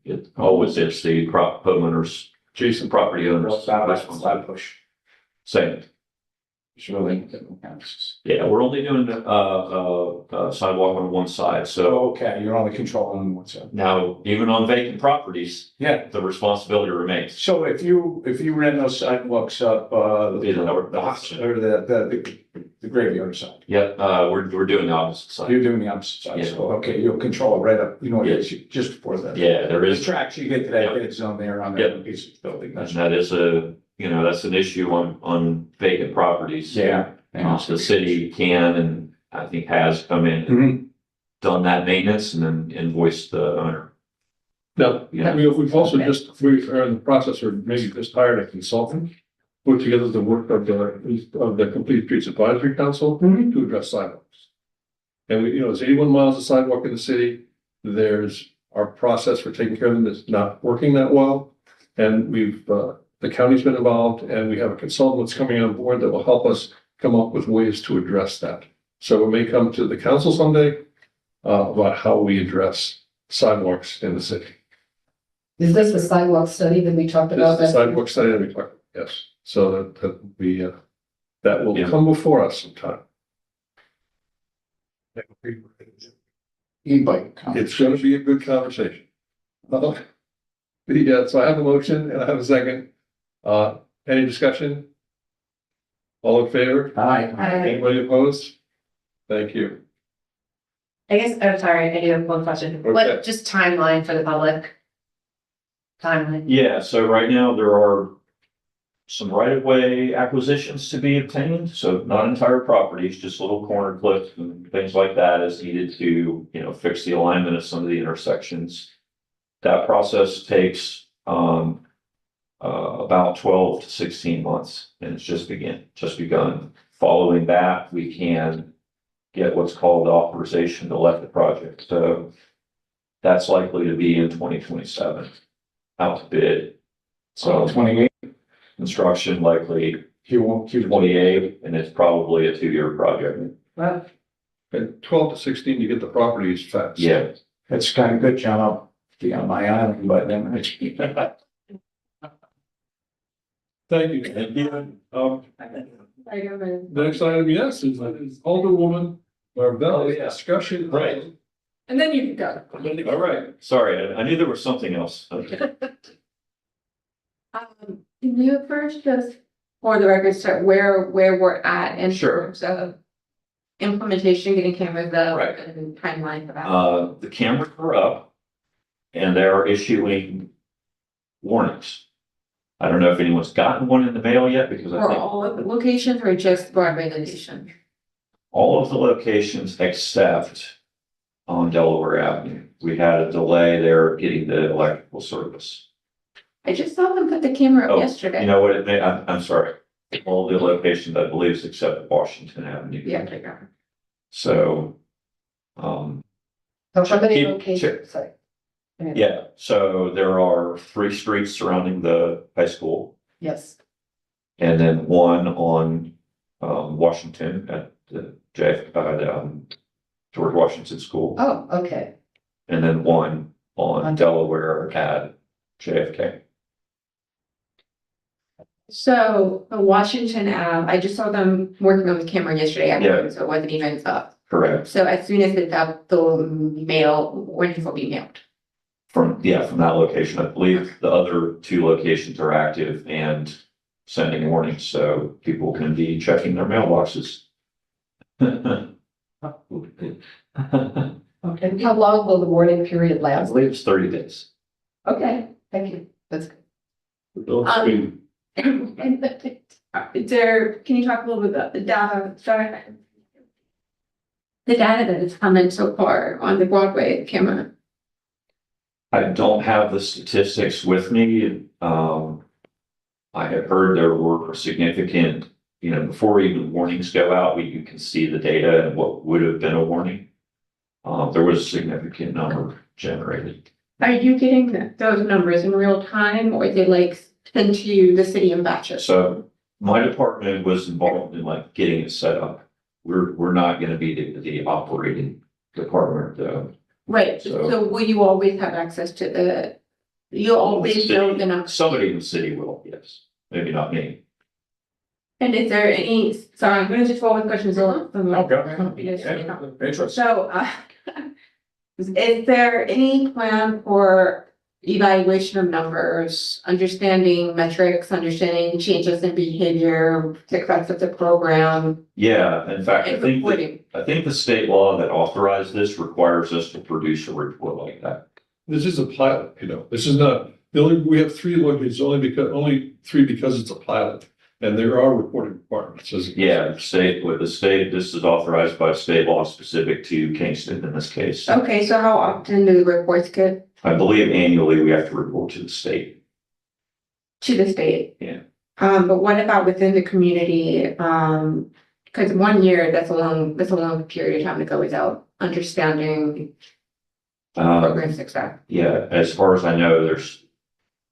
it always is the homeowners, Jason, property owners. Flatbush. Same. It's really different houses. Yeah, we're only doing sidewalk on one side, so Okay, you're only controlling what's up. now even on vacant properties, Yeah, the responsibility remains. so if you ran those sidewalks up, Yeah, the hospital, or the graveyard side, We're doing the opposite side. you're doing the opposite side, so, okay, you'll control it right up, you know, it's just before that. Yeah, there The is, tracks, you get to that Yeah. dead zone there on Yeah. that piece of building. and That's that is that's an issue on vacant properties. Yeah. The city can, and I think has come in, and Mhm. done that maintenance and then invoiced the owner. Now, Yeah. we've also we are in the process, or maybe just hired a consultant, put together the work of the Complete Streets Advisory Council to address sidewalks. And there's 81 miles of sidewalk in the city. There's our process for taking care of them is not working that well. And the county's been involved, and we have a consultant that's coming on board that will help us come up with ways to address that. So it may come to the council someday about how we address sidewalks in the city. Is this the sidewalk study that we talked This about? is the sidewalk study that we talked about, yes. So that will Yeah. come before us sometime. E-bike. It's gonna be a good conversation. Yeah, so I have a motion and I have a second. Any discussion? All in favor? Hi. Anybody opposed? Thank you. I guess, I'm sorry, I do have one question. Okay. What, just timeline for the public? Timeline. Yeah, so right now there are some right-of-way acquisitions to be obtained, so not entire properties, just little corner clips and things like that is needed to, fix the alignment of some of the intersections. That process takes, about 12 to 16 months, and it's just begun. Following that, we can get what's called authorization to let the project, so that's likely to be in 2027, out to bid. So So 28, construction likely Q1. 28, and it's probably a 2-year project. And 12 to 16 to get the properties fenced. Yeah, That's kind of good, John. I'll be on my island, but then it's. Thank you. The next item, yes, is Alderwoman Marvell's discussion. Right. And then you can go. all right, sorry, I knew there was something else. Can you first just, for the record, start where we're at in Sure. terms of implementation, getting cameras up Right. and timeline for that? The cameras are up and they're issuing warnings. I don't know if anyone's gotten one in the mail yet, because I For think all of the locations or just Broadway location? all of the locations except on Delaware Avenue, we had a delay there getting the electrical service. I just saw them put the camera Oh, up yesterday. You know what, I'm sorry, all the locations, I believe, is except Washington Avenue. Yeah, I got it. So, So how many Keep- locations? Sorry. yeah, so there are 3 streets surrounding the high school, Yes. and then one on Washington at the George Washington School, Oh, okay. and then one on On- Delaware at JFK. So the Washington Ave, I just saw them working on the camera yesterday afternoon, so it wasn't even up. Correct. So as soon as it's out, the mail, warnings will be mailed. From that location. I believe the other two locations are active and sending warnings, so people can be checking their mailboxes. I And how long will the warning period last? believe it's 30 days. Okay, thank you. That's good. Can you talk a little bit about the data, sorry? The data that has come in so far on the Broadway camera. I don't have the statistics with me. I have heard there were significant, before even warnings go out, you can see the data and what would have been a warning. There was a significant number generated. Are you getting those numbers in real time, or they like sent to you, the city in batches? So my department was involved in getting it set up. We're not gonna be the operating department, though. Right, So- so will you always have access to you always know the numbers? Somebody in the city will, yes, maybe not me. And is there any, sorry, I'm gonna just roll with questions. Interest. So, is there any plan for evaluation of numbers, understanding metrics, understanding changes in behavior, success of the program, Yeah, in fact, and reporting? I think the state law that authorized this requires us to produce a report like that. This is a pilot, this is not, we have three locations, only three because it's a pilot. And there are reporting requirements. Yeah, the state, this is authorized by state law specific to Kingston in this case. Okay, so how often do the reports get I believe annually we have to report to the state. to the state? Yeah. But what about within the community? Because 1 year, that's a long period of time to go without understanding program success. Yeah, as far as I know, there's,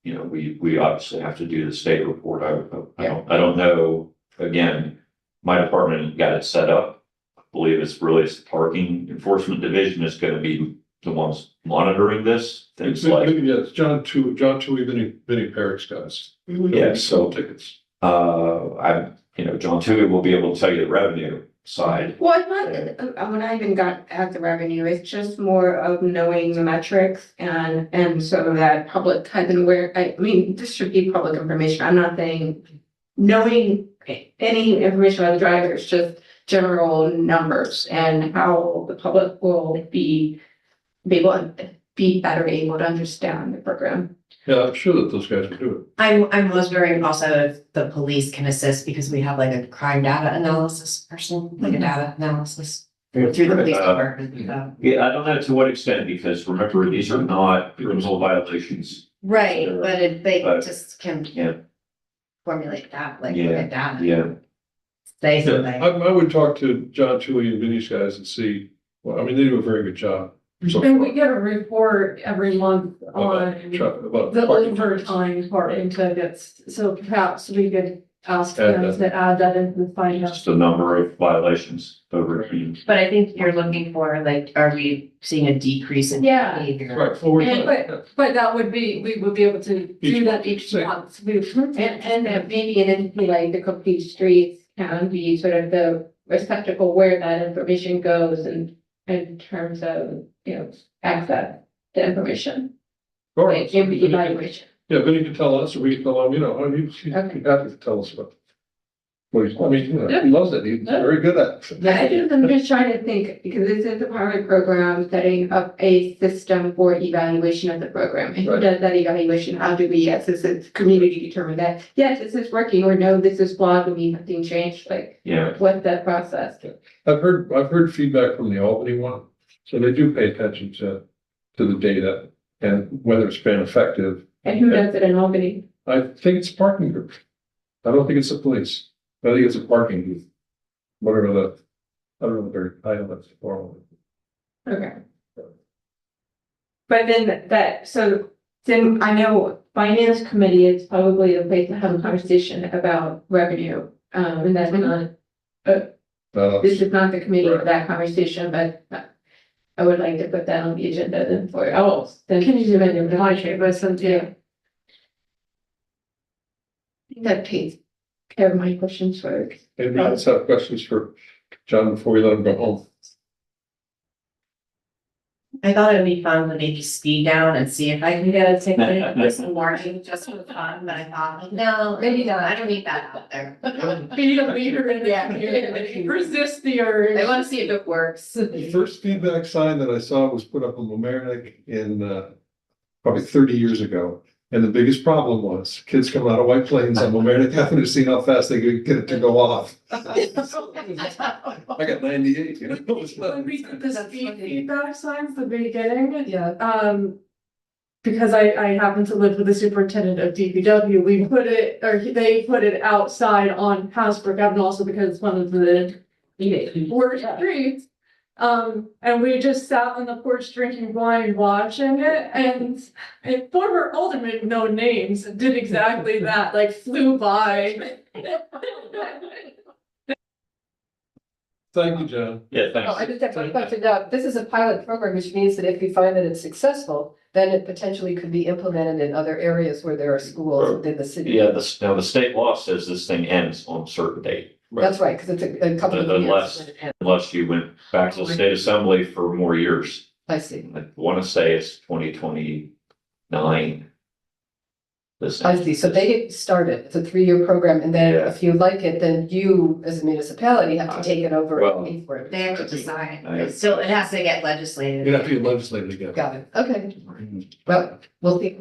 we obviously have to do the state report. I don't know, again, my department got it set up. I believe it's the parking enforcement division is gonna be the ones monitoring this, things like. Yeah, it's John Tui, Vinnie Perrick's guys. Yeah, so, Tickets. John Tui will be able to tell you the revenue side. Well, it's not, when I even got at the revenue, it's just more of knowing the metrics and so that public has been aware, I mean, this should be public information. I'm not saying knowing any information about the drivers, just general numbers and how the public will be better able to understand the program. Yeah, I'm sure that those guys will do it. I'm wondering also if the police can assist because we have a crime data analysis person, a data analysis through the police department. So. Yeah, I don't know to what extent, because remember, these are not criminal violations. Right, but they But- just can Yeah, formulate that, Yeah, look at data. yeah. Say Yeah, something. I would talk to John Tui and Vinnie's guys and see, they do a very good job. So And we far. get a report every month About on about the parking. overtime part into this, so perhaps we could ask Add them that. to add that into the finance. Just the number of violations over. But I think you're looking for are we seeing a decrease in Yeah. behavior? Right, well, we're And- trying- But that would be, we would be able to do that each Same. month. And that maybe an entity like the complete streets can be sort of the receptacle where that information goes and in terms of, access to information, Or- like in the evaluation. Yeah, Vinnie can tell us, or we can tell him, he's happy to tell us about. He loves it, he's very good at it. I'm just trying to think, because this is a pilot program, setting up a system for evaluation of the program. And who Right. does that evaluation? How do we, as a community, determine that, yes, this is working, or no, this is flawed, we need something changed, Yeah, what's that process? I've heard feedback from the Albany one, so they do pay attention to the data and whether it's been effective. And who does it in Albany? I think it's parking group. I don't think it's the police. I think it's a parking group. Whatever I don't know the very title that's formal. Okay. But then I know finance committee is probably the place to have a conversation about revenue. And that's not, this is not the committee for that conversation, but I would like to put that on the agenda then Can you do it in my chamber, Yeah. I think that takes care of my questions for. Anybody else have questions for John before we let him go home? I thought it would be fun to maybe speed down and see if I can get a ticket this morning just for fun, but I thought, no, maybe not, I don't need that out there. Be the leader in the community, resist the urge. I wanna see if it works. The first feedback sign that I saw was put up in Mamaroneck in, probably 30 years ago. And the biggest problem was kids coming out of White Plains on Mamaroneck Avenue, seeing how fast they could get it to go off. I got 98, you know? When we did the speed feedback signs at the beginning, Yeah, because I happen to live with the superintendent of DPW, we put it, or they put it outside on Hasbrook Avenue also because it's one of the worst streets. And we just sat on the porch drinking wine, watching it, and a former alderman, no names, did exactly that, like flew by. Thank you, John. Yeah, oh, I thanks. just have one question. Now, this is a pilot program, which means that if we find that it's successful, then it potentially could be implemented in other areas where there are schools within the city. Yeah, now the state law says this thing ends on a certain date, That's right, because it's a couple of years. Unless- when it ends. unless you went back to the state assembly for more years. I see. I want to say it's 2029. I see. So they get started. It's a 3-year program, and then Yeah. if you like it, then you, as a municipality, have to take it over Well- and pay for it. They have to decide, I- it's still, it has to get legislated. You have to be legislated again. Got it. Okay. Well, we'll see.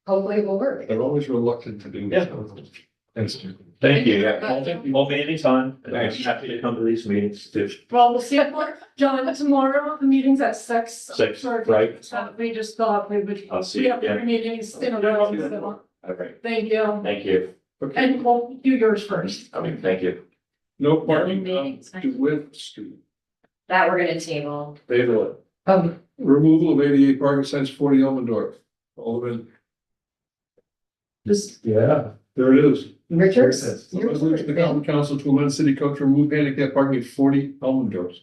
Hopefully it will work. They're always reluctant to do. Yeah. Thanks. Thank you. Call me anytime. I'm happy to come to these meetings too. Well, we'll see you, John, tomorrow, the meeting's at 6. 6, right? So we just thought we would, I'll see we you have again. 3 meetings in a row, so, All right. thank you. Thank you. Okay, And we'll do yours first. Thank you. no parking Meetings. to with student. That we're gonna table. Table it. Um, Removal of 88 parking signs, 40 Elmendorf. Alderman, Just, yeah, there it is. Richard? A resolution of the common council to amend city code to remove handicap parking at 40 Elmendorf.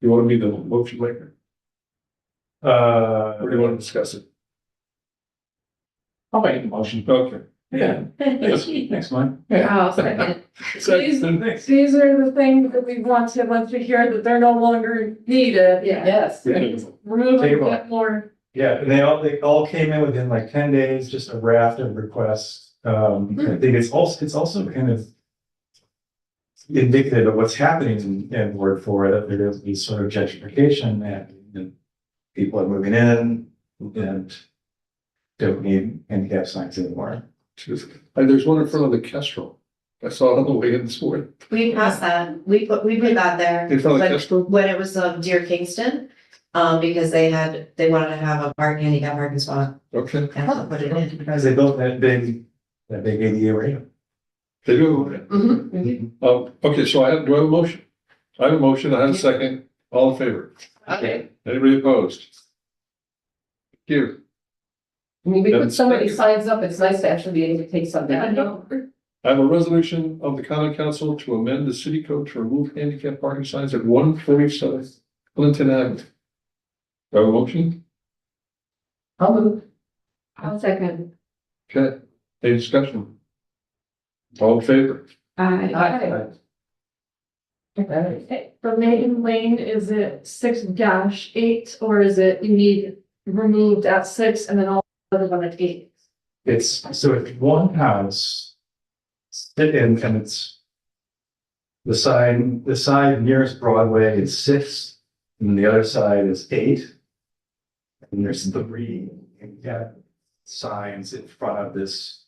You want to be the motion maker, or do you want to discuss it? I'll make a motion. Okay. Yeah. Next one. oh, second. Second. These are the things that we wanted once we hear that they're no longer needed. Yes. Remove them, Table. get more. Yeah, and they all came in within like 10 days, just a raft of requests. I think it's also kind of indicative of what's happening in Ward 4, that there is this sort of gentrification and people are moving in and don't need handicap signs anymore. And there's one in front of the Kestrel. I saw it on the way in this morning. We passed that, we put that there. In front of the When- Kestrel? When it was Deer Kingston, because they wanted to have a handicap parking spot Okay, and put it in. Because they built that big ADA ramp. they do. Mhm. Okay, so do I have a motion? I have a motion, I have a second, all in favor? Okay. Anybody opposed? Thank you. I mean, we put so many Thank you. signs up, it's nice to actually be able to take something. I know. I have a resolution of the common council to amend the city code to remove handicap parking signs at 147 Clinton Avenue. Do I have a motion? I'll move. I'll second. Okay, any discussion? All in favor? Aye. For Maiden Lane, is it 6-8 or is it you need removed at 6 and then all the other one at 8? It's one house. And it's the side nearest Broadway is 6, and the other side is 8. And there's 3 signs in front of this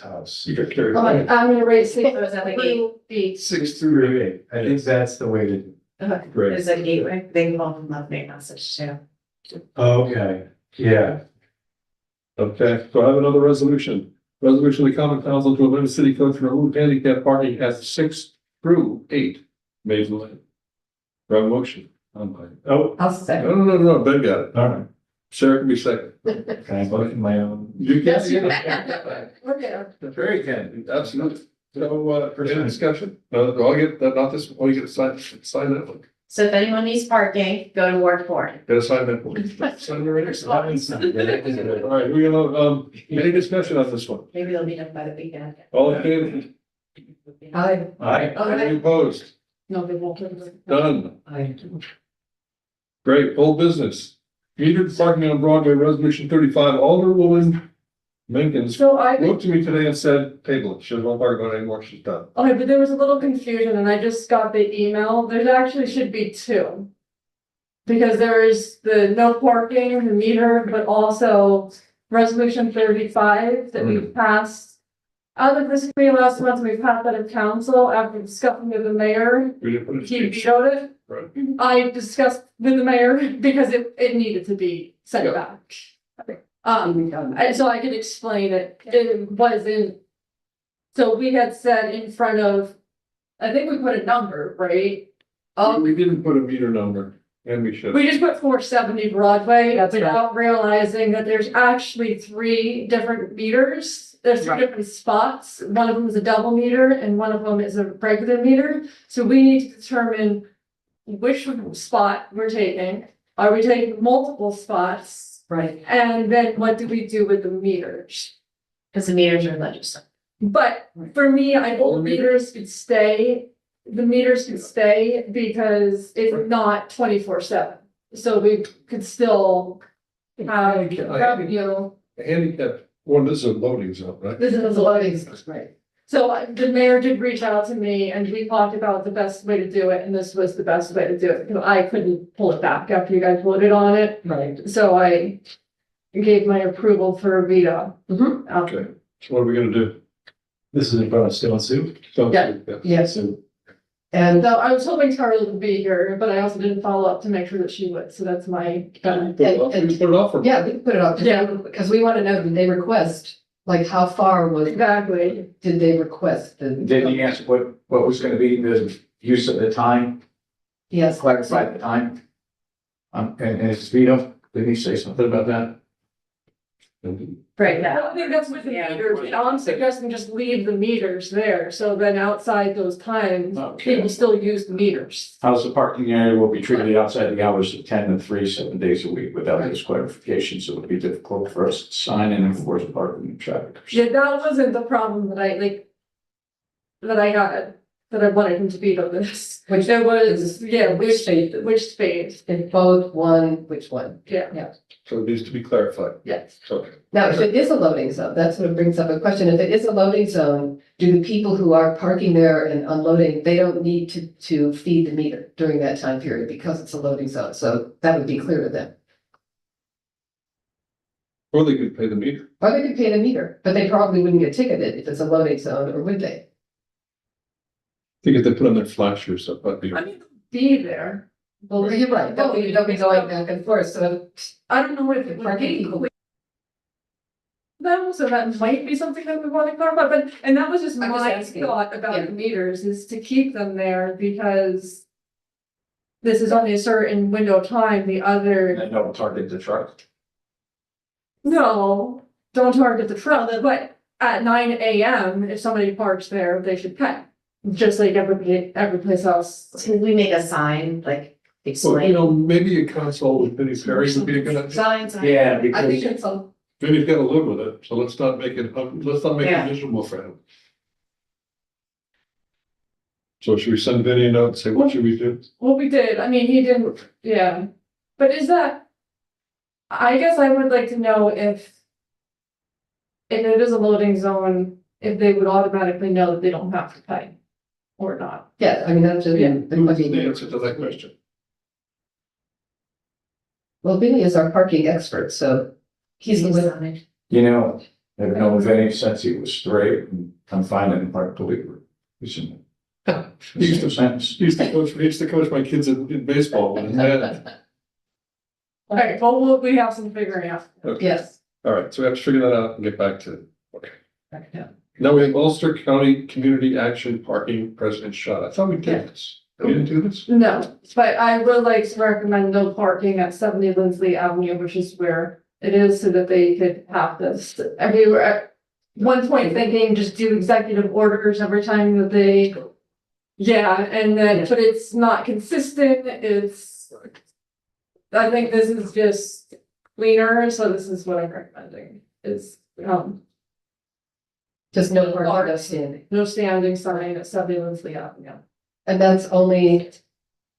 house. You got carried I'm away. gonna rate 6 Or is that like through 8. 6 through 8. I think that's the way to. Great. There's a gateway, they can all love me message too. Okay, yeah. Okay, so I have another resolution. Resolution of the common council to amend the city code to remove handicap parking at 6 through 8 Maiden Lane. Do I have a motion? Oh, I'll No, second. no, Ben got it. all right. Sarah can be second. Can I vote in my own? You can. Yes, you We're there. Very good, absolutely. So, any discussion? No, I'll get that, not this, oh, you get to sign that one. So if anyone needs parking, go to Ward 4. Gotta sign that one. Sign it right here. All All right, we're gonna, any discussion on this one? Maybe they'll be done by the weekend. All in favor? Aye. right. Any opposed? No, they won't. Done. Aye. Great, old business. Metered parking on Broadway, resolution 35, Alderwoman Menkins So I, wrote to me today and said, table it, she doesn't want to talk about it anymore, she's done. okay, but there was a little confusion and I just got the email. There actually should be two. Because there is the no parking, the meter, but also resolution 35 that we passed. Out of this committee last month, we passed that of council after discussing with the mayor. We didn't put it. He vetoed it. Right. I discussed with the mayor because it needed to be sent Yeah. back. And so I could explain it. It wasn't. So we had said in front of, I think we put a number, right? We didn't put a meter number, and we should. We just put 470 Broadway That's right. without realizing that there's actually 3 different meters. There's 3 Right. different spots. One of them is a double meter and one of them is a regular meter. So we need to determine which spot we're taking. Are we taking multiple spots? Right. And then what do we do with the meters? Because the meters are legislative. But for me, I All the hope meters could stay. The meters could stay because it's not 24/7. So we could still have revenue. Handicap, well, this is a loading zone, right? This is a loading. Right. So the mayor did reach out to me and we talked about the best way to do it, and this was the best way to do it, because I couldn't pull it back after you guys voted on it. Right. So I gave my approval for a veto. Mhm. Okay, so what are we gonna do? This is in front of Stone Soup. So, Yeah. Yes. So And So I was hoping Carla would be here, but I also didn't follow up to make sure that she would, so that's my. put it off, we put it off for. yeah, we can put it off. Yeah. Because we want to know, did they request, like how far was, Exactly. did they request the? Did he ask what was gonna be the use of the time, Yes. clarify the time? And his veto, did he say something about that? Right, I don't think that's with the Yeah. meters. I'm suggesting just leave the meters there, so then outside those times, Okay. people still use the meters. How's the parking area will be treated outside the hours of 10 and 3, 7 days a week? Without those clarifications, it would be difficult for us to sign and enforce parking and traffic. Yeah, that wasn't the problem that I like. That I had, that I wanted him to veto this. Which- There was, yeah, Which space? which space, If both, one, which one? yeah, So it needs to be clarified, yes. okay. Now, if it is a loading zone, that's what brings up a question. If it is a loading zone, do the people who are parking there and unloading, they don't need to feed the meter during that time period because it's a loading zone? So that would be clear to them. Or they could pay the meter. Or they could pay the meter, but they probably wouldn't get ticketed if it's a loading zone, or would they? I think if they put on their flashers, that might be. I mean, be there. Well, you're right. They'll be going back and forth, so I don't know if it would parking be people. clear. Though, so that might be something that we want to clarify, but, and that was just I'm just my asking. thought about Yeah. the meters, is to keep them there because this is only a certain window of time, the other, And don't target the truck. no, don't target the truck, but at 9 AM, if somebody parks there, they should pay. Just like every place else. Can we make a sign, like, Well, explain? maybe a console with Vinnie Perry would be a good idea. Signs. Yeah, I think because it's a, Vinnie's gotta live with it, so let's not make it, Yeah. miserable for him. So should we send Vinnie a note and say, what should we do? Well, we did, I mean, he didn't, yeah, but is that? I guess I would like to know if it is a loading zone, if they would automatically know that they don't have to pay or not. yeah, I mean, that's just. Yeah. Who's the answer to that question? Well, Vinny is our parking expert, so he's the one. you know, I've known Vinny since he was 3, and I'm finding him hard to believe. He's in. He used to- sense. He used to coach my kids in baseball when his dad. Alright, well, we have some figuring out. Okay. Yes. All right, so we have to figure that out and get back to, okay. Yeah. Now we have Ulster County Community Action Parking President Shot. I thought we did this. We didn't do this? No, but I would like to recommend no parking at 70 Lindsley Avenue, which is where it is, so that they could have this everywhere. At one point thinking, just do executive orders every time that they. Yeah, and then, but it's not consistent, it's. I think this is just cleaner, so this is what I'm recommending, is, Just no parking, no standing. no standing sign at 70 Lindsley Avenue. And that's only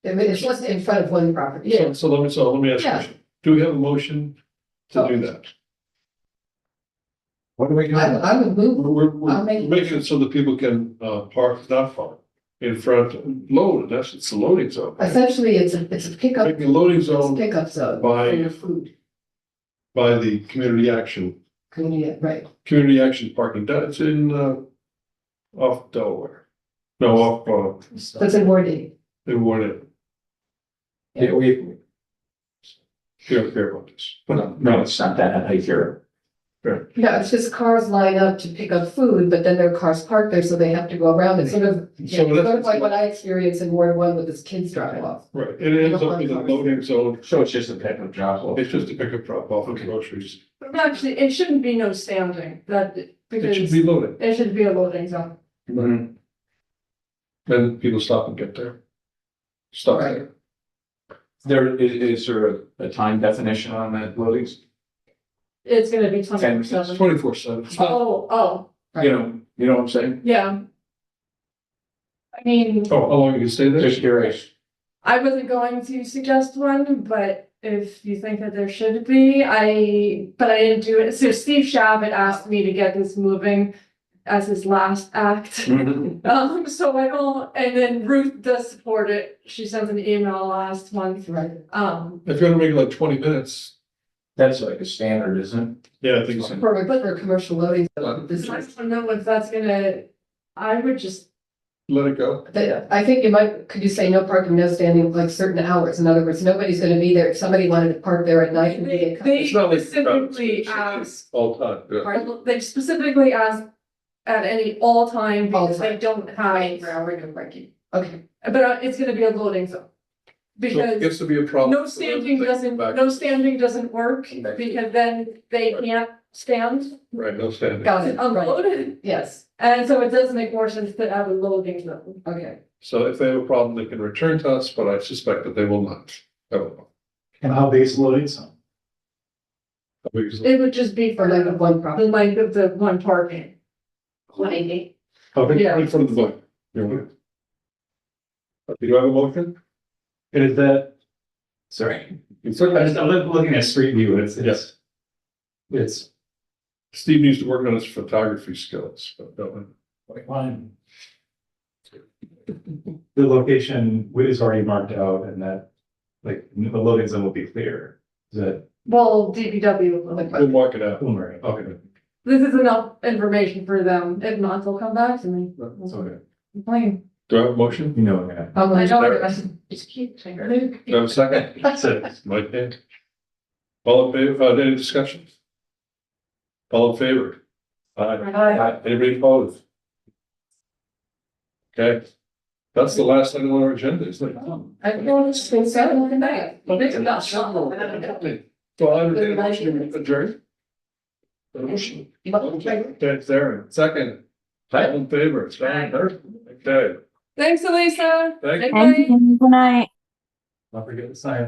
It's just in front of one property. So let me ask you, a Yeah. question. Do we have a motion to do that? What do we do? I would move. We're I'll make- making it so that people can, not park in front, load, it's a loading zone. Essentially, it's a pickup, Making a loading it's a zone pickup zone by- for your food. by the community action parking, that's in, off Delaware. No, off, That's in Wardy. they wanted, Yeah, we, care about this. no, it's not that, I hear Yeah, it's just cars line up to pick up food, but then there are cars parked there, so they have to go around. It's sort of, yeah, So that's- sort of like what I experienced in Ward 1 with this kids drop off. Right, and it ends up in a loading zone, So it's just a pickup drop off. it's just a pickup drop off of groceries. Actually, it shouldn't be no standing, that, It because should be loaded, it should be a loading zone. Mhm. then people stop and get there. Stop Right. there. Is there a time definition on that loadings? It's gonna be It's 24/7. 24/7. It's not, Oh, You know what I'm saying? yeah. I mean, how long you can stay there? Just curious. I wasn't going to suggest one, but if you think that there should be, but I didn't do it. So Steve Schabb had asked me to get this moving as his last act. So I don't, and then Ruth does support it. She sent an email last month. Right. If you're gonna make it like 20 minutes, That's like a standard, isn't it? yeah, I think so. For a commercial loading zone, this I is, don't know if that's gonna, I would just, Let it go. I think you might, could you say no parking, no standing, like certain hours? In other words, nobody's gonna be there. If somebody wanted to park there at night and be. they It's not like- specifically asked, All time, yeah. they specifically asked at any all time because they don't have, Okay, but it's gonna be a loading zone. So it Because gets to be a problem. no standing doesn't work because then they can't stand Right, no standing. got it, right, unloaded. yes, And so it does make more sense to have a loading zone. okay. So if they have a problem, they can return to us, but I suspect that they will not. I don't know. And how big is the loading zone? It would just be For for like one property. the length of the one parking. 180. How big, Yeah. in front of the book? Do you have a motion? And is that, sorry, I'm looking at street view, it's, Steve needs to work on his photography skills, but don't. the location is already marked out and that, like, the loading zone will be clear. Is that, Well, DPW, We'll mark it out. Boomerang? Okay. this is enough information for them. If not, they'll come back to me. That's okay. Fine. Do I have a motion? You know, yeah. I know, It's cute. Do I have a second? Mike, Dan. All in favor, any discussion? All in favor? Aye. Anybody opposed? Okay, that's the last item on our agenda, isn't it? I don't think so, good night. So I entertain a motion to adjourn. That's there, second. All in favor, it's fine, okay, Thanks, Elisa. thank you. Good night. Don't forget to sign.